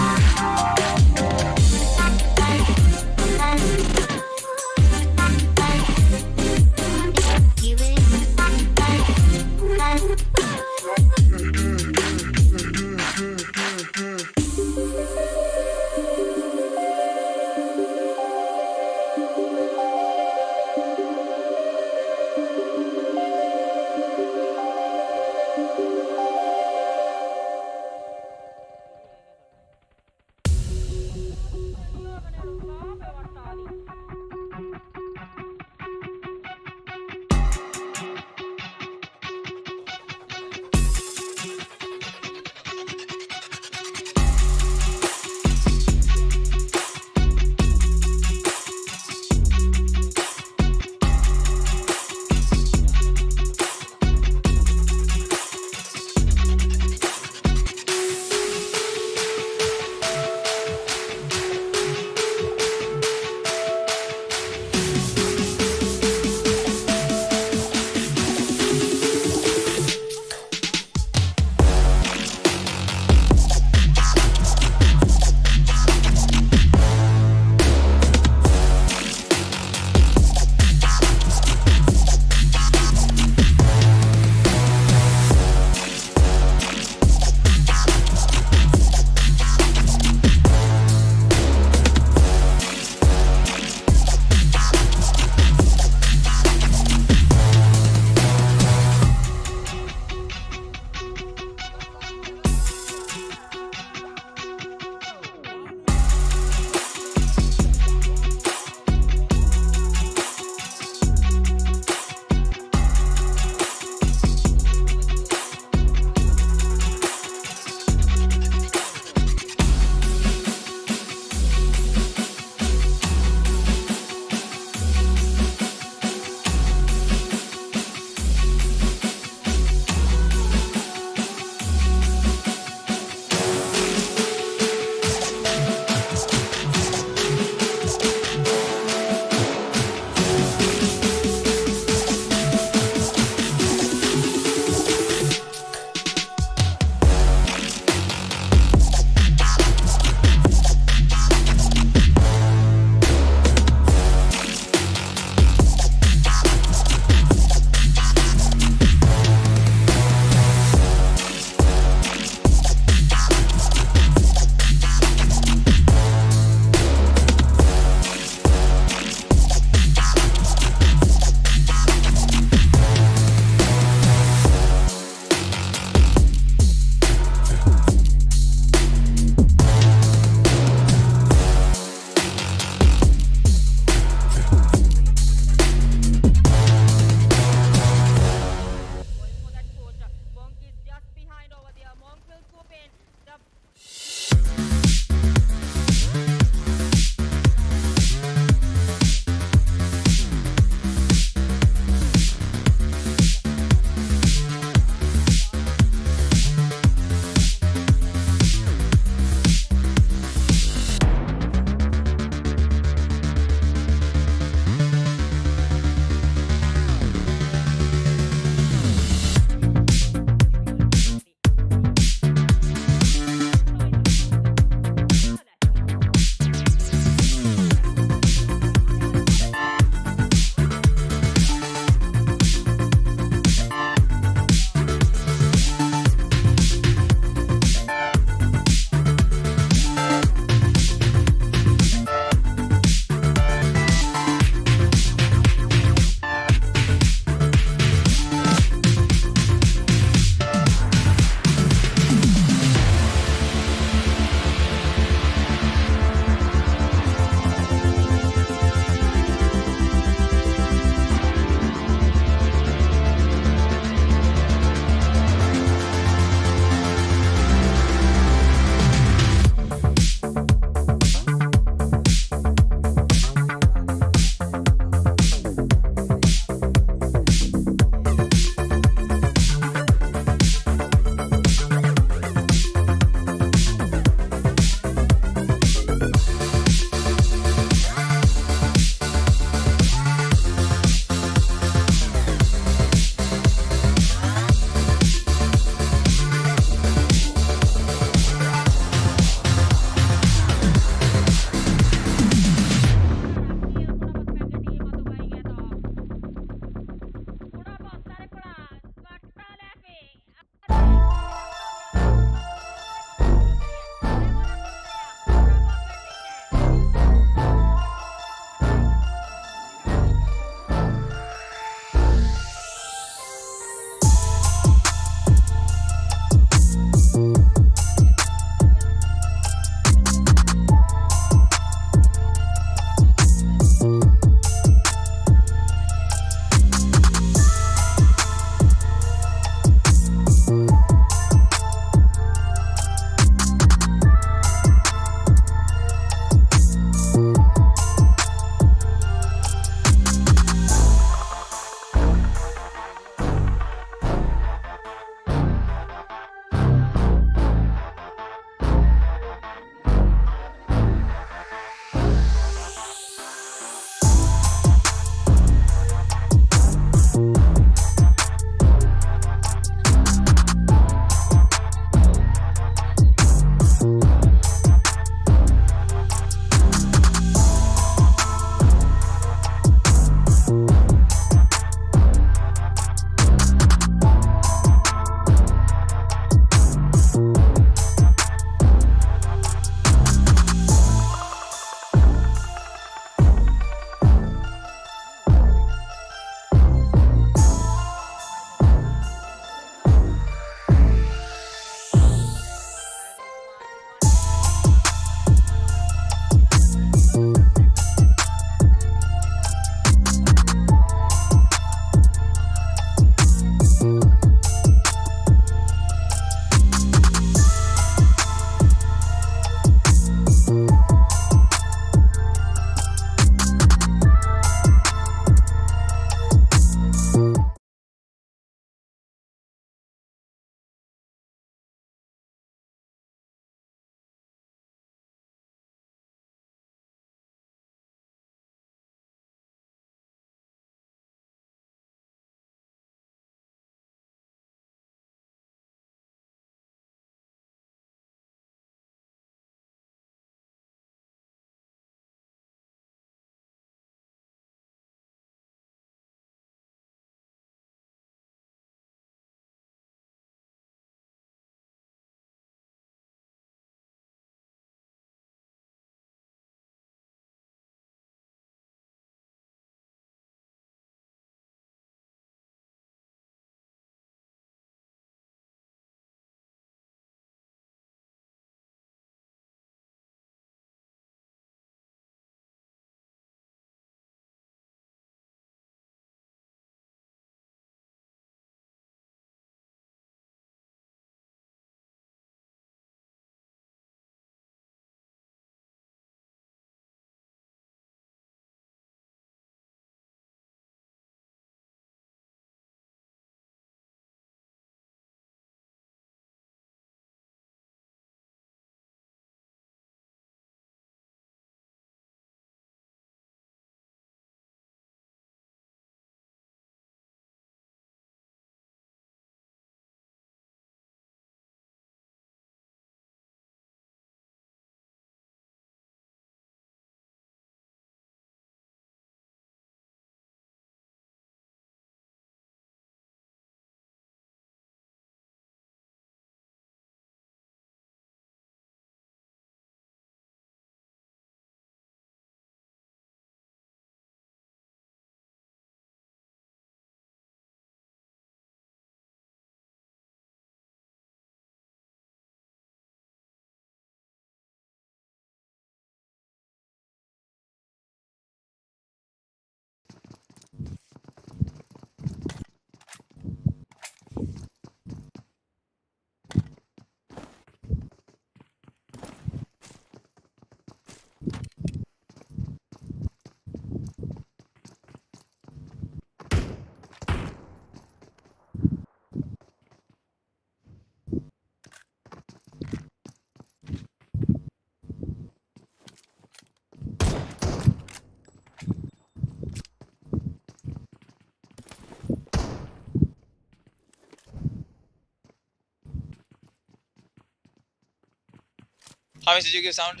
Hamish, did you give sound?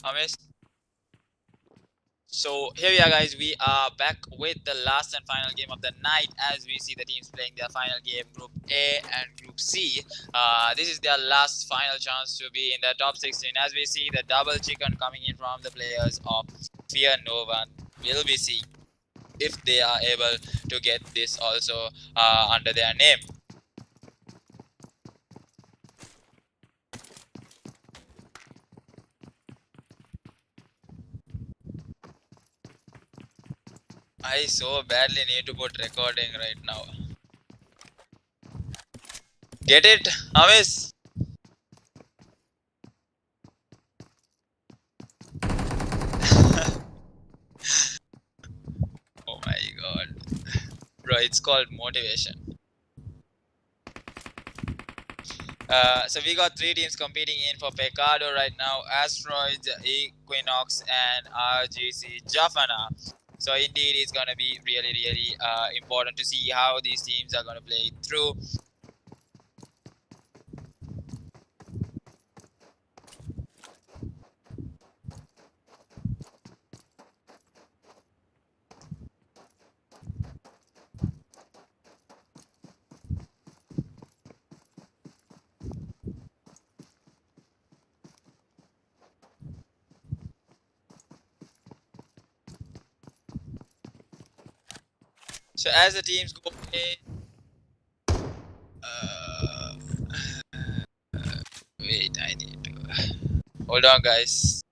Hamish? So here we are, guys. We are back with the last and final game of the night as we see the teams playing their final game, Group A and Group C. This is their last final chance to be in the top 16 as we see the double chicken coming in from the players of Fear No One. Will we see if they are able to get this also under their name. I so badly need to put recording right now. Get it, Amis? Oh my god. Bro, it's called motivation. So we got 3 teams competing in for Pecado right now. Asteroids, EQUINOX and RGCxJFN. So indeed it's gonna be really important to see how these teams are gonna play through. So as the teams go in, wait, I need to hold on, guys.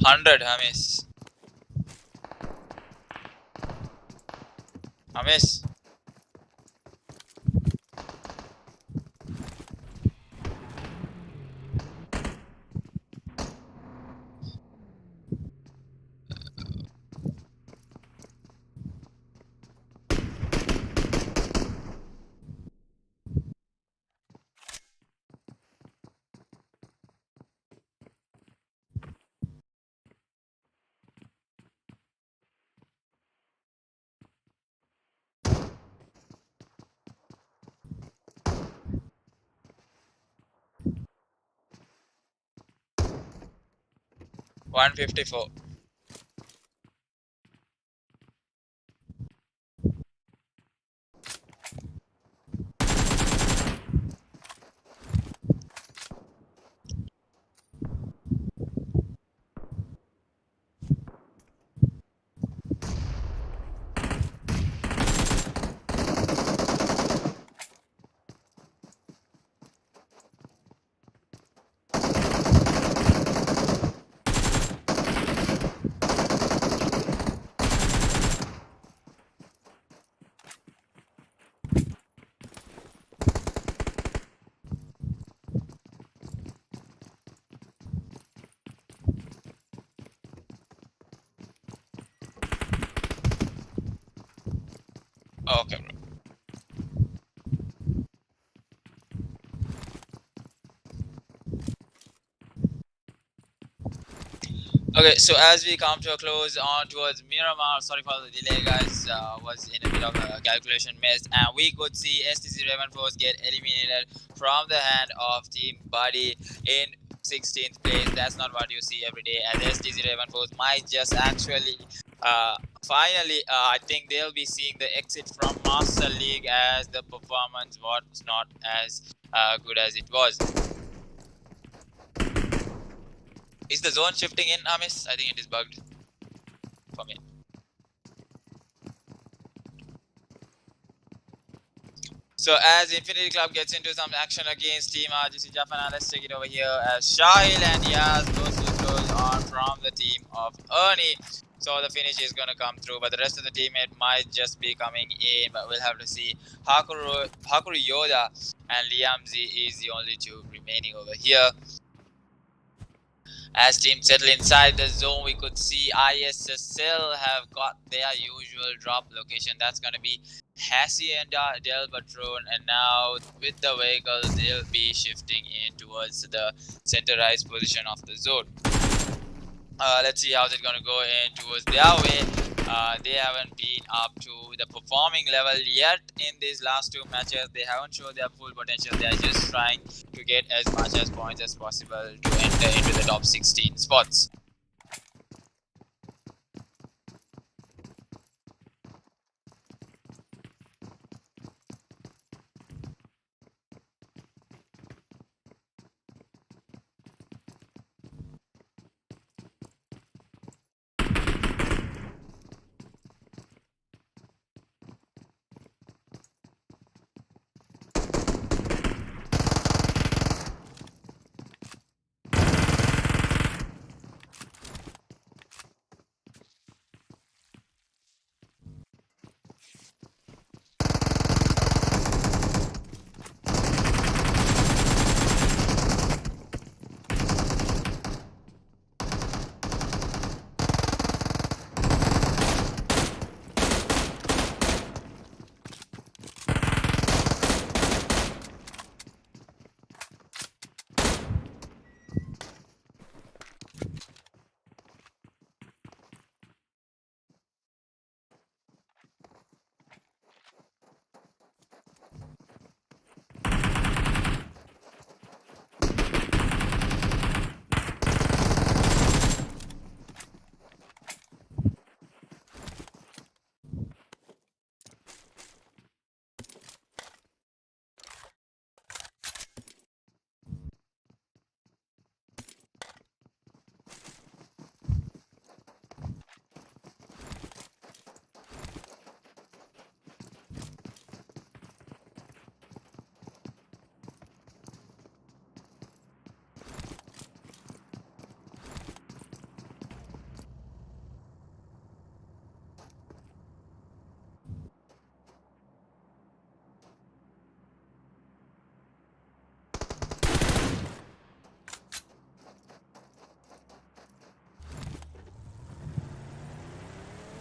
Hundred, Hamis. Hamis. $154. Okay, bro. Okay, so as we come to a close on towards Miramar, sorry for the delay, guys, was in a bit of a calculation mess, and we could see STC Raven Force get eliminated from the hand of Team BADI in 16th place. That's not what you see every day, as STC Raven Force might just actually Finally, I think they'll be seeing the exit from Master League as the performance was not as good as it was. Is the zone shifting in, Amis? I think it is bugged for me. So as Infinity Club gets into some action against Team RGCxJFN, let's take it over here as Shahil and Yaz goes to close on from the team of Ernie. So the finish is going to come through, but the rest of the teammate might just be coming in, but we'll have to see. Hakuru Yoda and Liam Z is the only two remaining over here. As teams settle inside the zone, we could see ISSL have got their usual drop location. That's going to be Hacienda del Patron, and now with the vehicles, they'll be shifting in towards the centerized position of the zone. Let's see how's it going to go in towards their way. They haven't been up to the performing level yet in these last two matches. They haven't shown their full potential. They are just trying to get as much as points as possible to enter into the top 16 spots.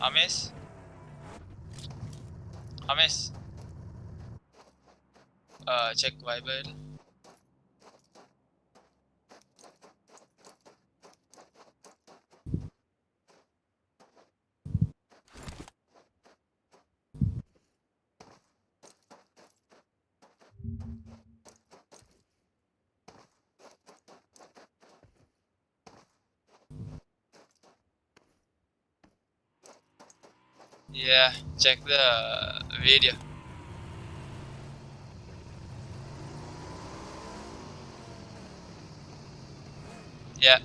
Amis? Amis? Check Viber. Yeah, check the video. Yeah.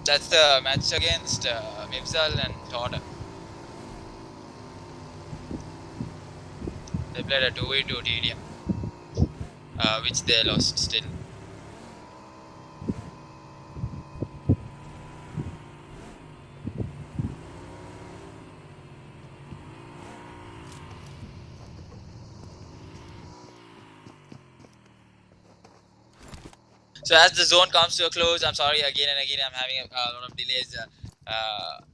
That's the match against Mibzal and Torda. They played a 2v2 TDM, which they lost still. So as the zone comes to a close, I'm sorry again and again I'm having a lot of delays.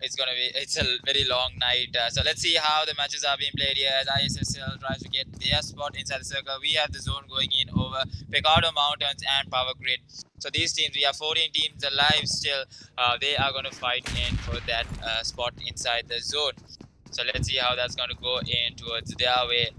It's a very long night. So let's see how the matches are being played here as ISSL tries to get their spot inside the circle. We have the zone going in over Pecado Mountains and Power Grid. So these teams, we have 14 teams alive still. They are going to fight in for that spot inside the zone. So let's see how that's going to go in towards their way.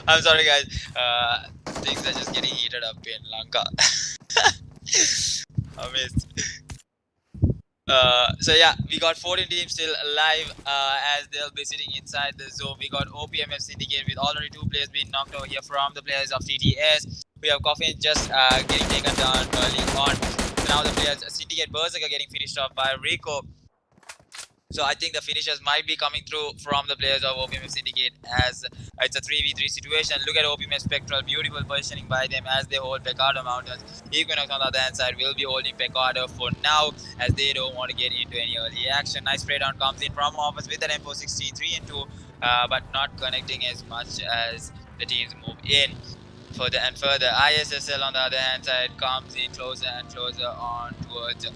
I'm sorry, guys. Things are just getting heated up in Lanka. Amazed. So yeah, we got 14 teams still alive as they'll be sitting inside the zone. We got OPMF Syndicate with already 2 players being knocked over here from the players of TTS. We have Coffin just getting taken down early on. So now the players Syndicate Berserker getting finished off by Rico. So I think the finishers might be coming through from the players of OPMF Syndicate as it's a 3v3 situation. Look at OPMF Spectral, beautiful positioning by them as they hold Pecado Mountains. EQUINOX on the other hand side will be holding Pecado for now as they don't want to get into any early action. Nice spray down comes in from Office with an M416 3 and 2, but not connecting as much as the teams move in further and further. ISSL on the other hand side comes in closer and closer on towards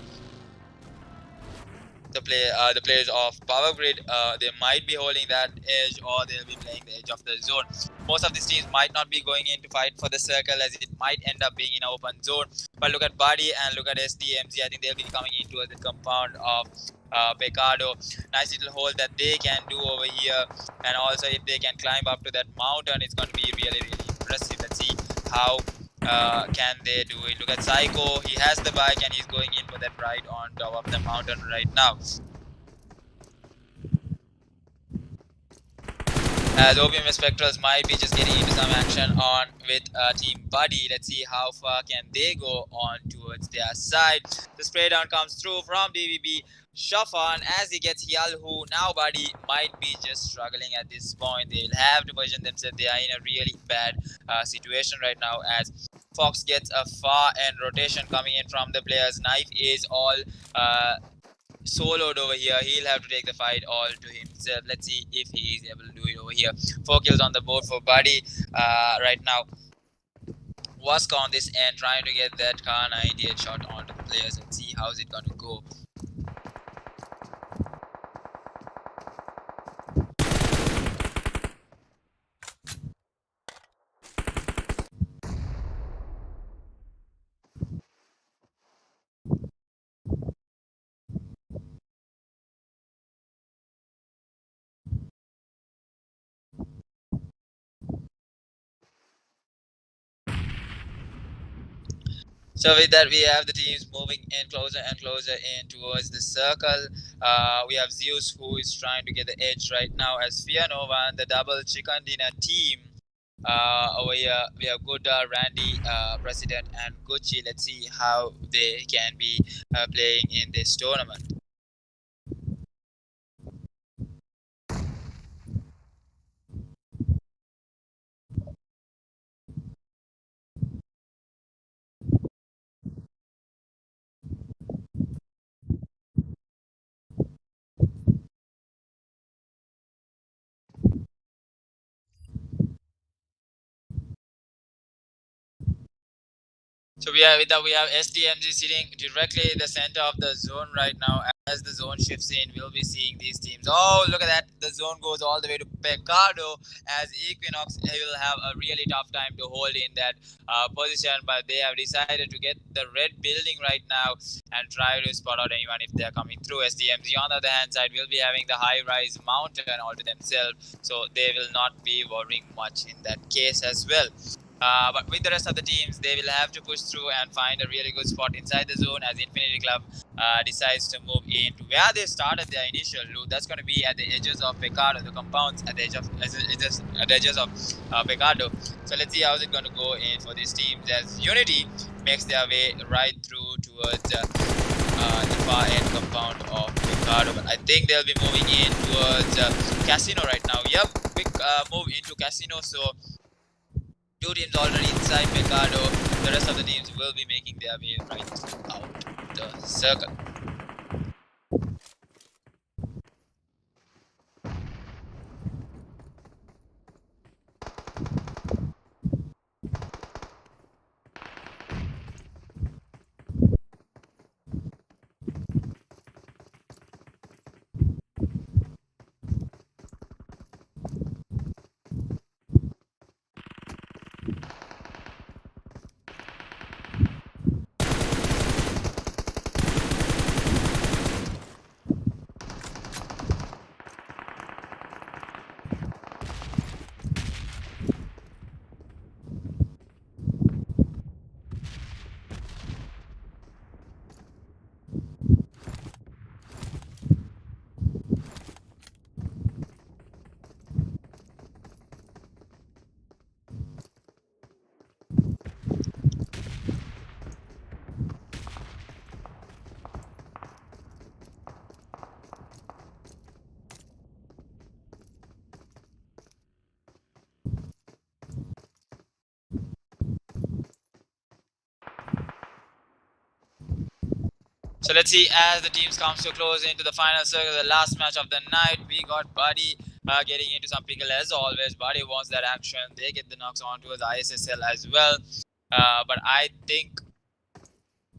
the players of Power Grid. They might be holding that edge or they'll be playing the edge of the zone. Most of these teams might not be going in to fight for the circle as it might end up being in an open zone. But look at BADI and look at SDMZ. I think they'll be coming into the compound of Pecado. Nice little hold that they can do over here, and also if they can climb up to that mountain, it's going to be really impressive. Let's see how can they do it. Look at Psycho, he has the bike and he's going in for that ride on top of the mountain right now. As OPMF Spectrals might be just getting into some action on with Team BADI. Let's see how far can they go on towards their side. The spray down comes through from DVB Shafan as he gets Hyalhu. Now BADI might be just struggling at this point. They'll have to position themselves. They are in a really bad situation right now as Fox gets a far end rotation coming in from the players. Knife is all soloed over here. He'll have to take the fight all to himself. Let's see if he is able to do it over here. 4 kills on the board for BADI right now. Waska on this end trying to get that car 98 shot onto the players. Let's see how's it gonna go. So with that, we have the teams moving in closer and closer in towards the circle. We have ZEUS who is trying to get the edge right now as Fear Nova and the double chicken dinner team. Over here, we have Goda, Randy, President, and Gucci. Let's see how they can be playing in this tournament. So we have SDMZ sitting directly in the center of the zone right now. As the zone shifts in, we'll be seeing these teams. Oh, look at that. The zone goes all the way to Pecado as EQUINOX will have a really tough time to hold in that position. But they have decided to get the red building right now and try to spot out anyone if they're coming through. SDMZ on the other hand side will be having the high-rise mountain all to themselves. So they will not be worrying much in that case as well. But with the rest of the teams, they will have to push through and find a really good spot inside the zone as Infinity Club decides to move into where they started their initial loot. That's going to be at the edges of Pecado, the compounds at the edges of Pecado. So let's see how's it going to go in for these teams as Unity makes their way right through towards the far end compound of Pecado. But I think they'll be moving in towards Casino right now. Yep, quick move into Casino. So 2 teams already inside Pecado. The rest of the teams will be making their way right out the circle. So let's see as the teams comes to close into the final circle, the last match of the night. We got BADI getting into some pickle as always. BADI wants that action. They get the knocks on towards ISSL as well. But I think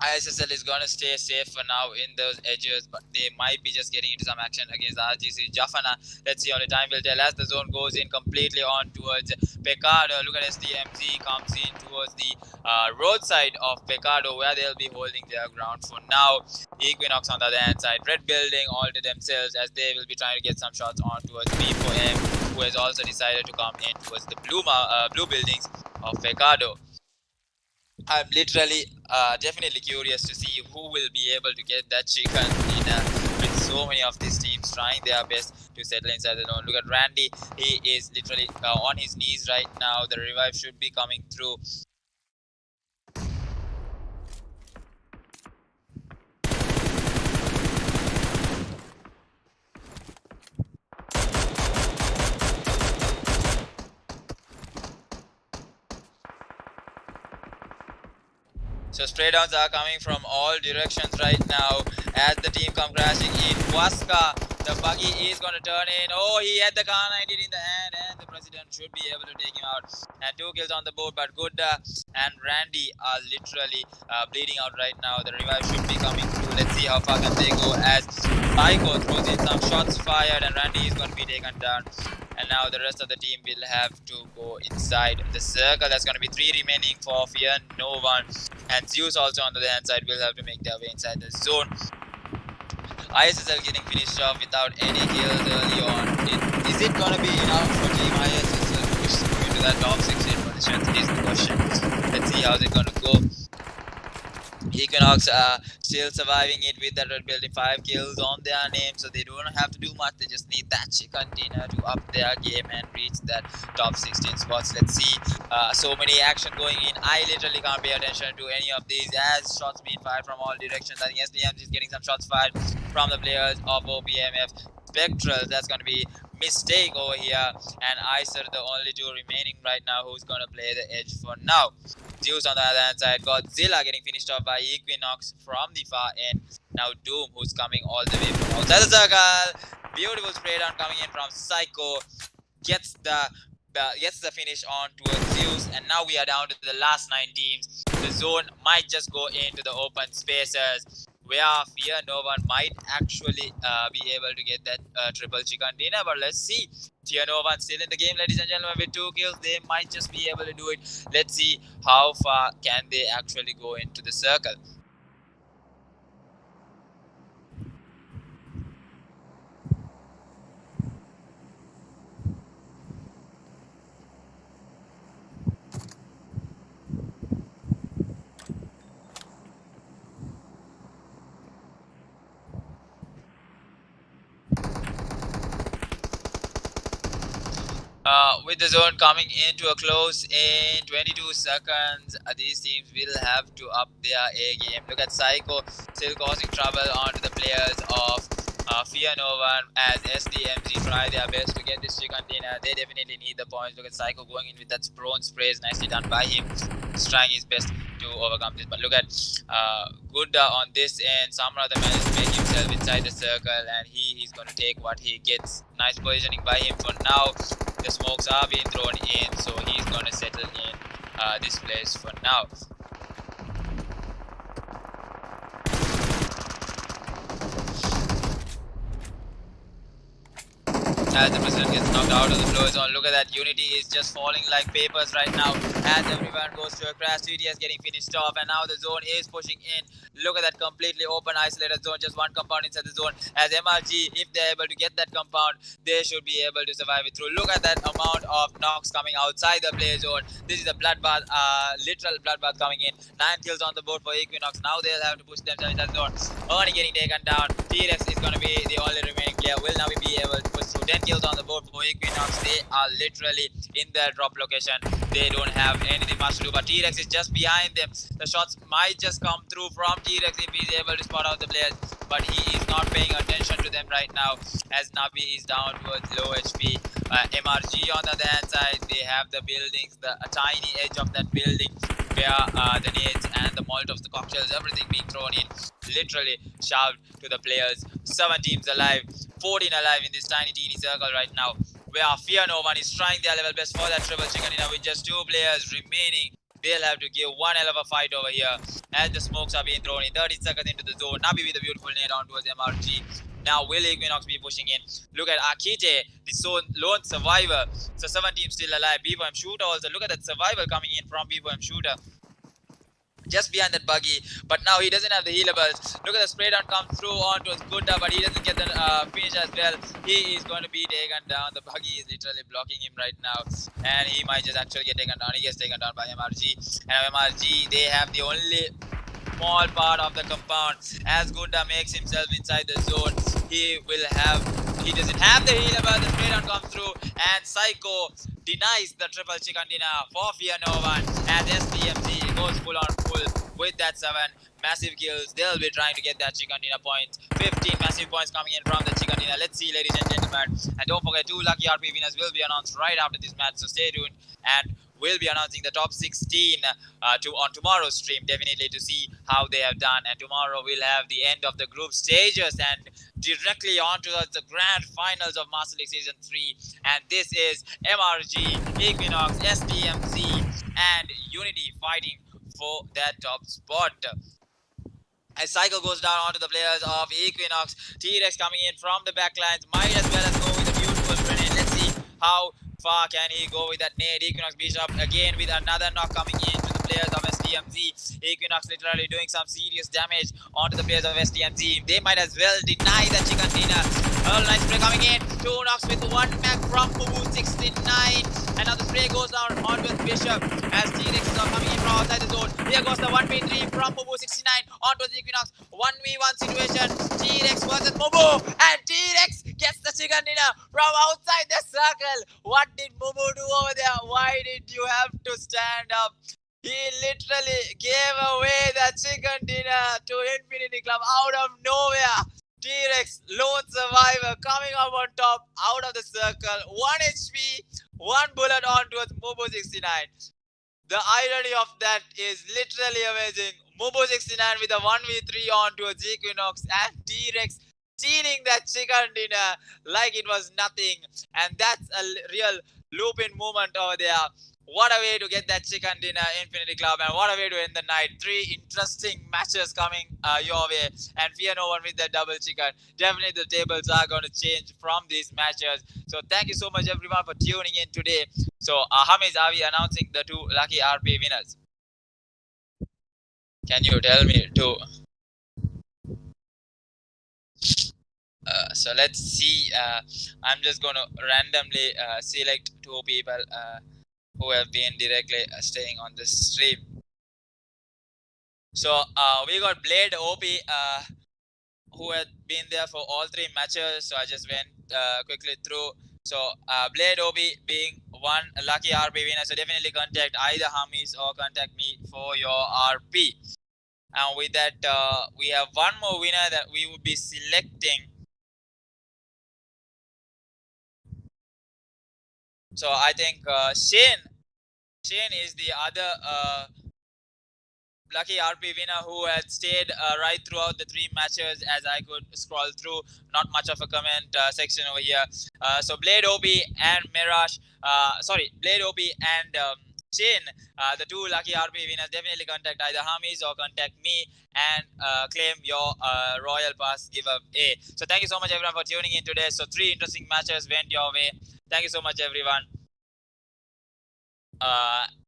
ISSL is gonna stay safe for now in those edges, but they might be just getting into some action against RGCxJFN. Let's see, only time will tell as the zone goes in completely on towards Pecado. Look at SDMZ comes in towards the roadside of Pecado where they'll be holding their ground for now. EQUINOX on the other hand side, red building all to themselves as they will be trying to get some shots on towards B4M, who has also decided to come in towards the blue buildings of Pecado. I'm literally definitely curious to see who will be able to get that chicken dinner with so many of these teams trying their best to settle inside the zone. Look at Randy, he is literally on his knees right now. The revive should be coming through. So spray downs are coming from all directions right now as the team come crashing in. Waska, the buggy is going to turn in. Oh, he had the car 90 in the hand and the president should be able to take him out. And 2 kills on the board, but Gudda and Randy are literally bleeding out right now. The revive should be coming through. Let's see how far can they go as Psycho throws in some shots fired and Randy is going to be taken down. And now the rest of the team will have to go inside the circle. There's going to be 3 remaining for Fear No One. And ZEUS also on the hand side will have to make their way inside the zone. ISSL getting finished off without any kills early on. Is it going to be enough for Team ISSL to push through into that top 16 positions is the question. Let's see how's it going to go. EQUINOX still surviving it with that red building, 5 kills on their name, so they don't have to do much. They just need that chicken dinner to up their game and reach that top 16 spots. Let's see, so many action going in. I literally can't pay attention to any of these as shots being fired from all directions. I think SDMZ is getting some shots fired from the players of OPMF Spectrals. That's going to be mistake over here, and ISSL the only 2 remaining right now who's going to play the edge for now. ZEUS on the other hand side, Godzilla getting finished off by EQUINOX from the far end. Now Doom, who's coming all the way from outside the circle. Beautiful spray down coming in from Psycho. Gets the finish on towards ZEUS, and now we are down to the last 9 teams. The zone might just go into the open spaces where Fear No One might actually be able to get that triple chicken dinner, but let's see. Fear No One still in the game, ladies and gentlemen, with 2 kills. They might just be able to do it. Let's see how far can they actually go into the circle. With the zone coming into a close in 22 seconds, these teams will have to up their A game. Look at Psycho still causing trouble onto the players of Fear No One as SDMZ try their best to get this chicken dinner. They definitely need the points. Look at Psycho going in with that prone sprays, nicely done by him. He's trying his best to overcome this, but look at Gudda on this end. Samra the man is making himself inside the circle and he is going to take what he gets. Nice positioning by him for now. The smokes are being thrown in, so he's going to settle in this place for now. As the president gets knocked out of the floor zone, look at that. Unity is just falling like papers right now as everyone goes to a crash. TDS getting finished off, and now the zone is pushing in. Look at that completely open, isolated zone. Just one compound inside the zone. As MRG, if they're able to get that compound, they should be able to survive it through. Look at that amount of knocks coming outside the play zone. This is a bloodbath, literal bloodbath coming in. 9 kills on the board for EQUINOX. Now they'll have to push themselves inside the zone. Ernie getting taken down. T-Rex is going to be the only remaining player. Will now be able to push through. 10 kills on the board for EQUINOX. They are literally in their drop location. They don't have anything much to do, but T-Rex is just behind them. The shots might just come through from T-Rex if he's able to spot out the players, but he is not paying attention to them right now as Nabi is down towards low HP. MRG on the other hand side, they have the buildings, the tiny edge of that building where the nades and the Molotovs, the cocktails, everything being thrown in, literally shoved to the players. 7 teams alive, 14 alive in this tiny teeny circle right now, where Fear No One is trying their level best for that triple chicken dinner with just 2 players remaining. They'll have to give one hell of a fight over here as the smokes are being thrown in. 30 seconds into the zone. Nabi with a beautiful nade on towards MRG. Now will EQUINOX be pushing in? Look at Akite, the lone survivor. So 7 teams still alive. B4M Shooter also. Look at that survival coming in from B4M Shooter. Just behind that buggy, but now he doesn't have the healables. Look at the spray down come through onto Gudda, but he doesn't get the finish as well. He is going to be taken down. The buggy is literally blocking him right now, and he might just actually get taken down. He gets taken down by MRG, and MRG, they have the only small part of the compound. As Gudda makes himself inside the zone, he doesn't have the healable. The spray down comes through, and Psycho denies the triple chicken dinner for Fear No One, as SDMZ goes full on full with that 7 massive kills. They'll be trying to get that chicken dinner point. 15 massive points coming in from the chicken dinner. Let's see, ladies and gentlemen. And don't forget, 2 lucky RP winners will be announced right after this match, so stay tuned, and we'll be announcing the top 16 on tomorrow's stream, definitely, to see how they have done. And tomorrow we'll have the end of the group stages and directly on to the grand finals of Master League Season 3. And this is MRG, EQUINOX, SDMZ and Unity fighting for that top spot. As Psycho goes down onto the players of EQUINOX, T-Rex coming in from the backlines, might as well as go with a beautiful grenade. Let's see how far can he go with that nade. EQUINOX Bishop again with another knock coming in to the players of SDMZ. EQUINOX literally doing some serious damage onto the players of SDMZ. They might as well deny the chicken dinner. Nice spray coming in. 2 knocks with 1 mag from Fubu69. And now the spray goes down onto Bishop as T-Rex is coming in from outside the zone. Here goes the 1v3 from Fubu69 onto the EQUINOX. 1v1 situation. T-Rex versus Mumu. And T-Rex gets the chicken dinner from outside the circle. What did Mumu do over there? Why did you have to stand up? He literally gave away the chicken dinner to Infinity Club out of nowhere. T-Rex, lone survivor, coming up on top, out of the circle. 1 HP, 1 bullet on towards Mubu69. The irony of that is literally amazing. Mubu69 with a 1v3 on towards EQUINOX, and T-Rex stealing that chicken dinner like it was nothing. And that's a real loop-in moment over there. What a way to get that chicken dinner, Infinity Club, and what a way to end the night. 3 interesting matches coming your way, and Fear No One with that double chicken. Definitely the tables are going to change from these matches. So thank you so much everyone for tuning in today. So Hamiz, are we announcing the 2 lucky RP winners? Can you tell me too? So let's see. I'm just going to randomly select 2 people who have been directly staying on this stream. So we got Blade OP who had been there for all 3 matches. So I just went quickly through. So Blade OP being 1 lucky RP winner. So definitely contact either Hamis or contact me for your RP. And with that, we have 1 more winner that we would be selecting. So I think Shane is the other lucky RP winner who had stayed right throughout the 3 matches as I could scroll through. Not much of a comment section over here. So Blade OP and Mirage, Blade OP and Shane, the 2 lucky RP winners, definitely contact either Hamis or contact me and claim your Royal Pass giveaway. So thank you so much everyone for tuning in today. So 3 interesting matches went your way. Thank you so much everyone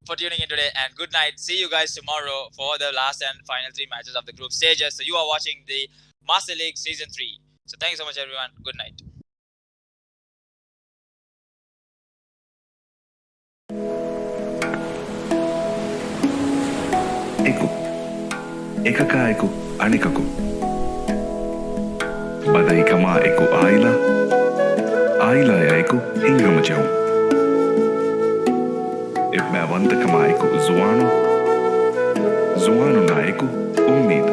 for tuning in today, and good night. See you guys tomorrow for the last and final 3 matches of the group stages. So you are watching the Master League Season 3. So thank you so much everyone. Good night. Ekakaiku anikaku badai kama eku aila ya eku hingamajau ebba wanta kama eku zuanu na eku ummid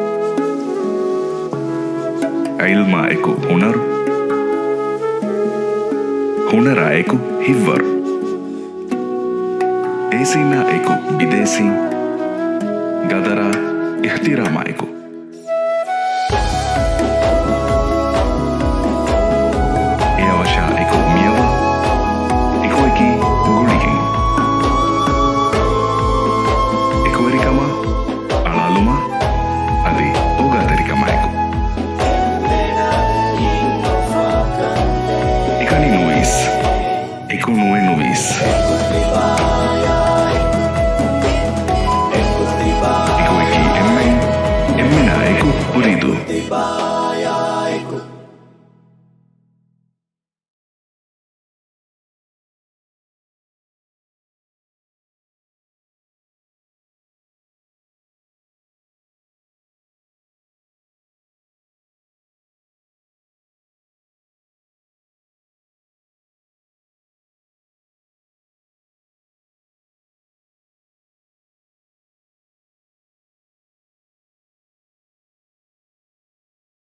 ilma eku hunara eku hivvar esina eku bidesi gadara احترامaiku.